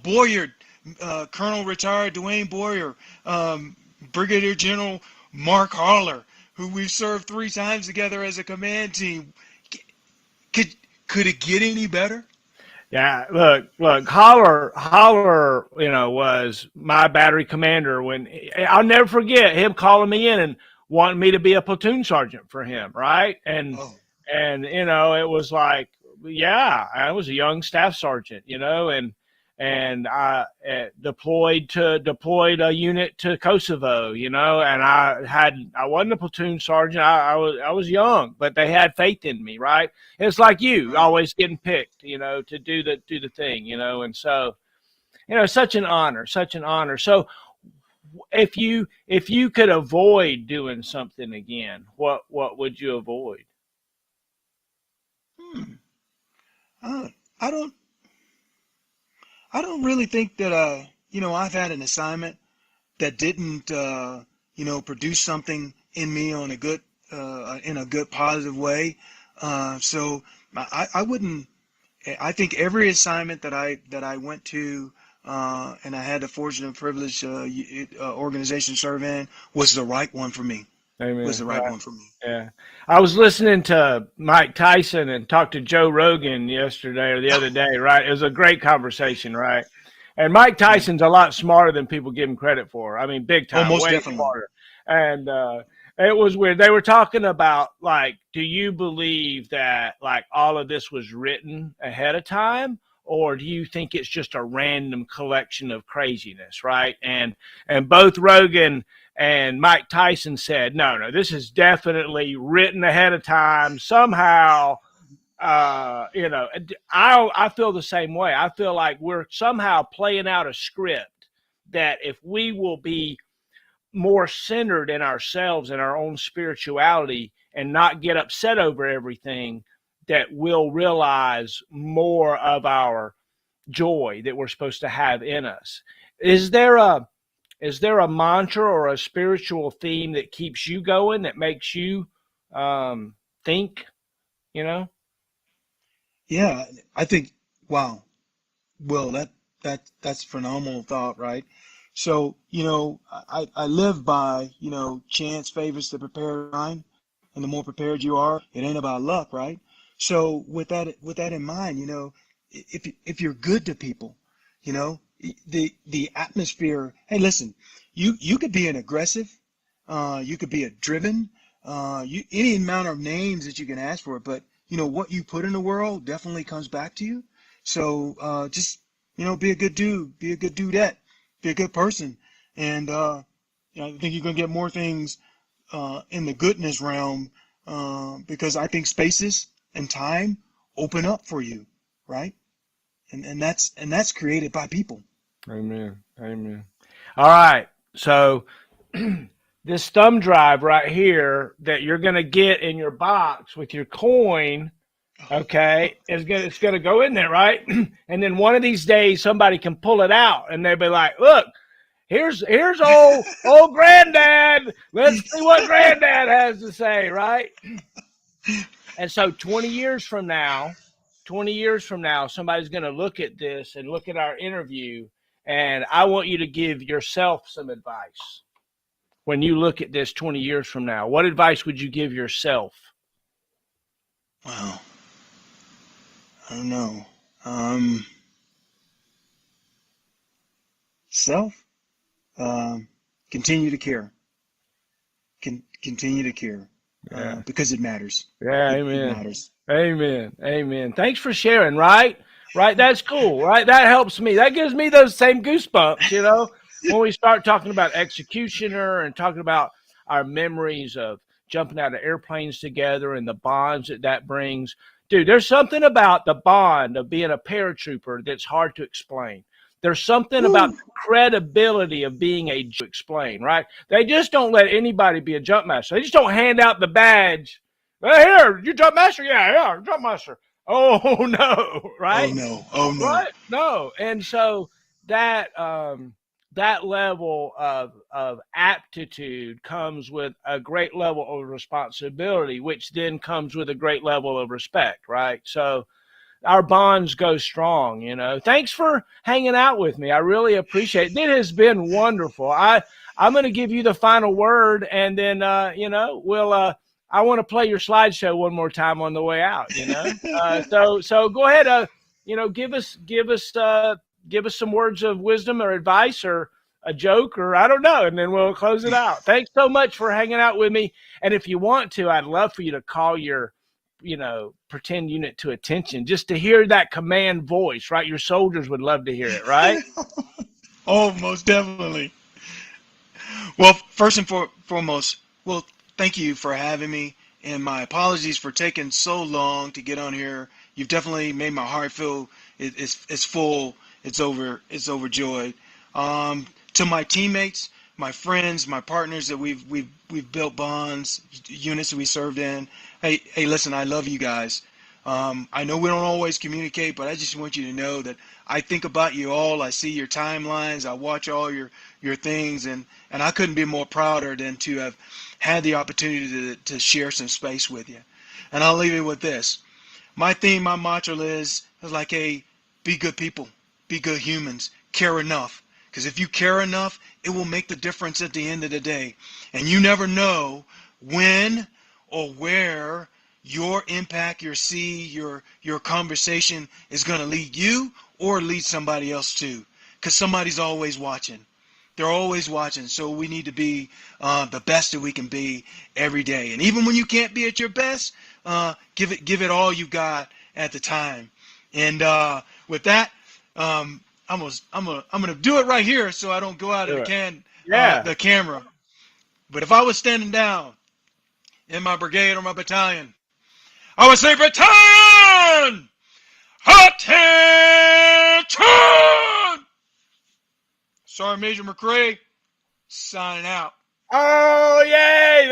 Boyer. Colonel retired Dwayne Boyer, Brigadier General Mark Haller, who we've served 3 times together as a command team. Could it get any better? Yeah, look, Haller, was my battery commander I'll never forget him calling me in and wanting me to be a platoon sergeant for him, right? And it was like, yeah, I was a young staff sergeant, and I deployed a unit to Kosovo, and I wasn't a platoon sergeant. I was young, but they had faith in me, right? And it's like you always getting picked, to do the thing, and so, such an honor. So if you could avoid doing something again, what would you avoid? I don't really think that I've had an assignment that didn't produce something in me on a good in a good positive way. So I wouldn't. I think every assignment that I went to and I had the fortunate and privilege organization serve in was the right one for me. Amen. Was the right one for me. Yeah. I was listening to Mike Tyson and talked to Joe Rogan yesterday or the other day, right? It was a great conversation, right? And Mike Tyson's a lot smarter than people give him credit for. I mean, big time, most way definitely. smarter. And it was weird. They were talking about, like, do you believe that, like, all of this was written ahead of time? Or do you think it's just a random collection of craziness, right? And both Rogan and Mike Tyson said, no, this is definitely written ahead of time. Somehow, I feel the same way. I feel like we're somehow playing out a script that if we will be more centered in ourselves and our own spirituality and not get upset over everything, that we'll realize more of our joy that we're supposed to have in us. Is there a mantra or a spiritual theme that keeps you going, that makes you think, Yeah, I think, wow. Will, that's phenomenal thought, right? So, I live by, chance favors the prepared mind, and the more prepared you are, it ain't about luck, right? So with that in mind, if you're good to people, the atmosphere. Hey, listen, you could be an aggressive, you could be a driven, any amount of names that you can ask for, but what you put in the world definitely comes back to you. So just be a good dude, be a good dudette, be a good person, and I think you're gonna get more things in the goodness realm because I think spaces and time open up for you, right? And that's created by people. Amen. All right. So this thumb drive right here that you're going to get in your box with your coin, okay, it's going to go in there, right? And then one of these days somebody can pull it out and they'll be like, look, here's old granddad. Let's see what granddad has to say, right? And so 20 years from now, 20 years from now, somebody's going to look at this and look at our interview, and I want you to give yourself some advice. When you look at this 20 years from now, what advice would you give yourself? Wow. I don't know. Self, continue to care. Continue to care. Because it matters. Yeah, amen. It matters. Amen. Amen. Thanks for sharing, right? Right, that's cool, right? That helps me. That gives me those same goosebumps, you know, when we start talking about executioner and talking about our memories of jumping out of airplanes together and the bonds that brings. Dude, there's something about the bond of being a paratrooper that's hard to explain. There's something about the credibility of being a to explain, right? They just don't let anybody be a jump master. They just don't hand out the badge. Well, here, you jump master? Yeah, jump master. Oh no, right? Oh no. Right? No. And so that that level of aptitude comes with a great level of responsibility, which then comes with a great level of respect, right? So our bonds go strong, you know. Thanks for hanging out with me. I really appreciate it. It has been wonderful. I'm going to give you the final word, and then, you know, we'll, I want to play your slideshow one more time on the way out, you know. So go ahead, you know, give us some words of wisdom or advice or a joke or I don't know, and then we'll close it out. Thanks so much for hanging out with me. And if you want to, I'd love for you to call your, you know, pretend unit to attention just to hear that command voice, right? Your soldiers would love to hear it, right? Oh, most definitely. Well, first and foremost, well, thank you for having me, and my apologies for taking so long to get on here. You've definitely made my heart feel it's full. It's overjoyed. To my teammates, my friends, my partners that we've built bonds, units that we served in. Hey, listen, I love you guys. I know we don't always communicate, but I just want you to know that I think about you all. I see your timelines. I watch all your things, and I couldn't be more prouder than to have had the opportunity to share some space with you. And I'll leave it with this. My theme, my mantra is like, hey, be good people, be good humans, care enough. Because if you care enough, it will make the difference at the end of the day. And you never know when or where your impact, your seed, your conversation is going to lead you or lead somebody else too. Because somebody's always watching. They're always watching. So we need to be the best that we can be every day. And even when you can't be at your best, give it all you got at the time. And with that, I'm gonna do it right here so I don't go out of the camera. But if I was standing down in my brigade or my battalion, I would say, battalion, attention! Sergeant Major McCray, signing out. Oh, yay!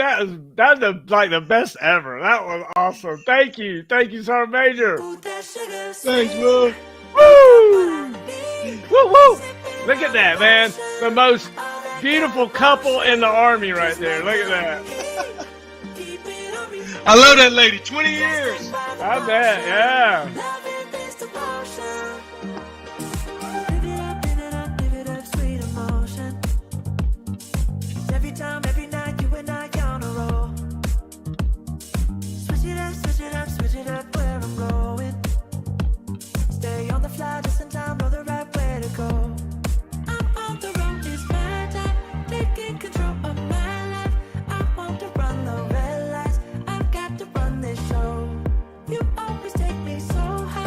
That's the best ever. That was awesome. Thank you, Sergeant Major. Thanks, Will. Woo! Woo woo! Look at that, man. The most beautiful couple in the Army right there. Look at that. I love that lady. 20 years. I bet, yeah. Every night, you and I on a roll. Switch it up where I'm going. Stay on the fly, just in time, know the right way to go. I'm on the road, it's my time, taking control of my life. I want to run the red lights, I've got to run this show. You always take me so high.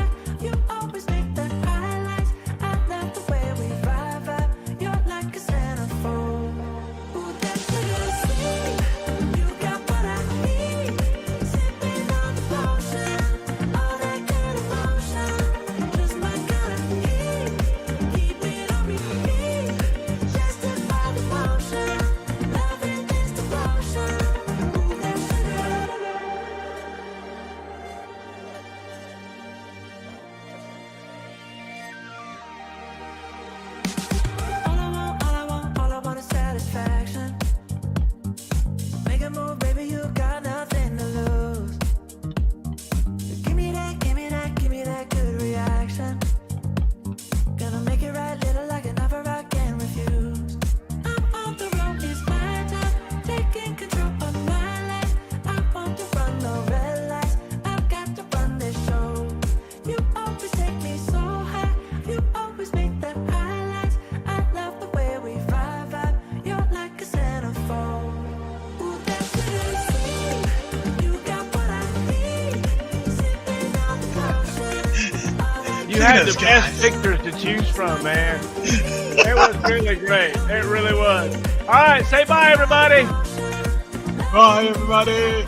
You Look at had this the guy. best pictures to choose from, man. It was really great. It really was. All right, say bye, everybody. Bye, everybody.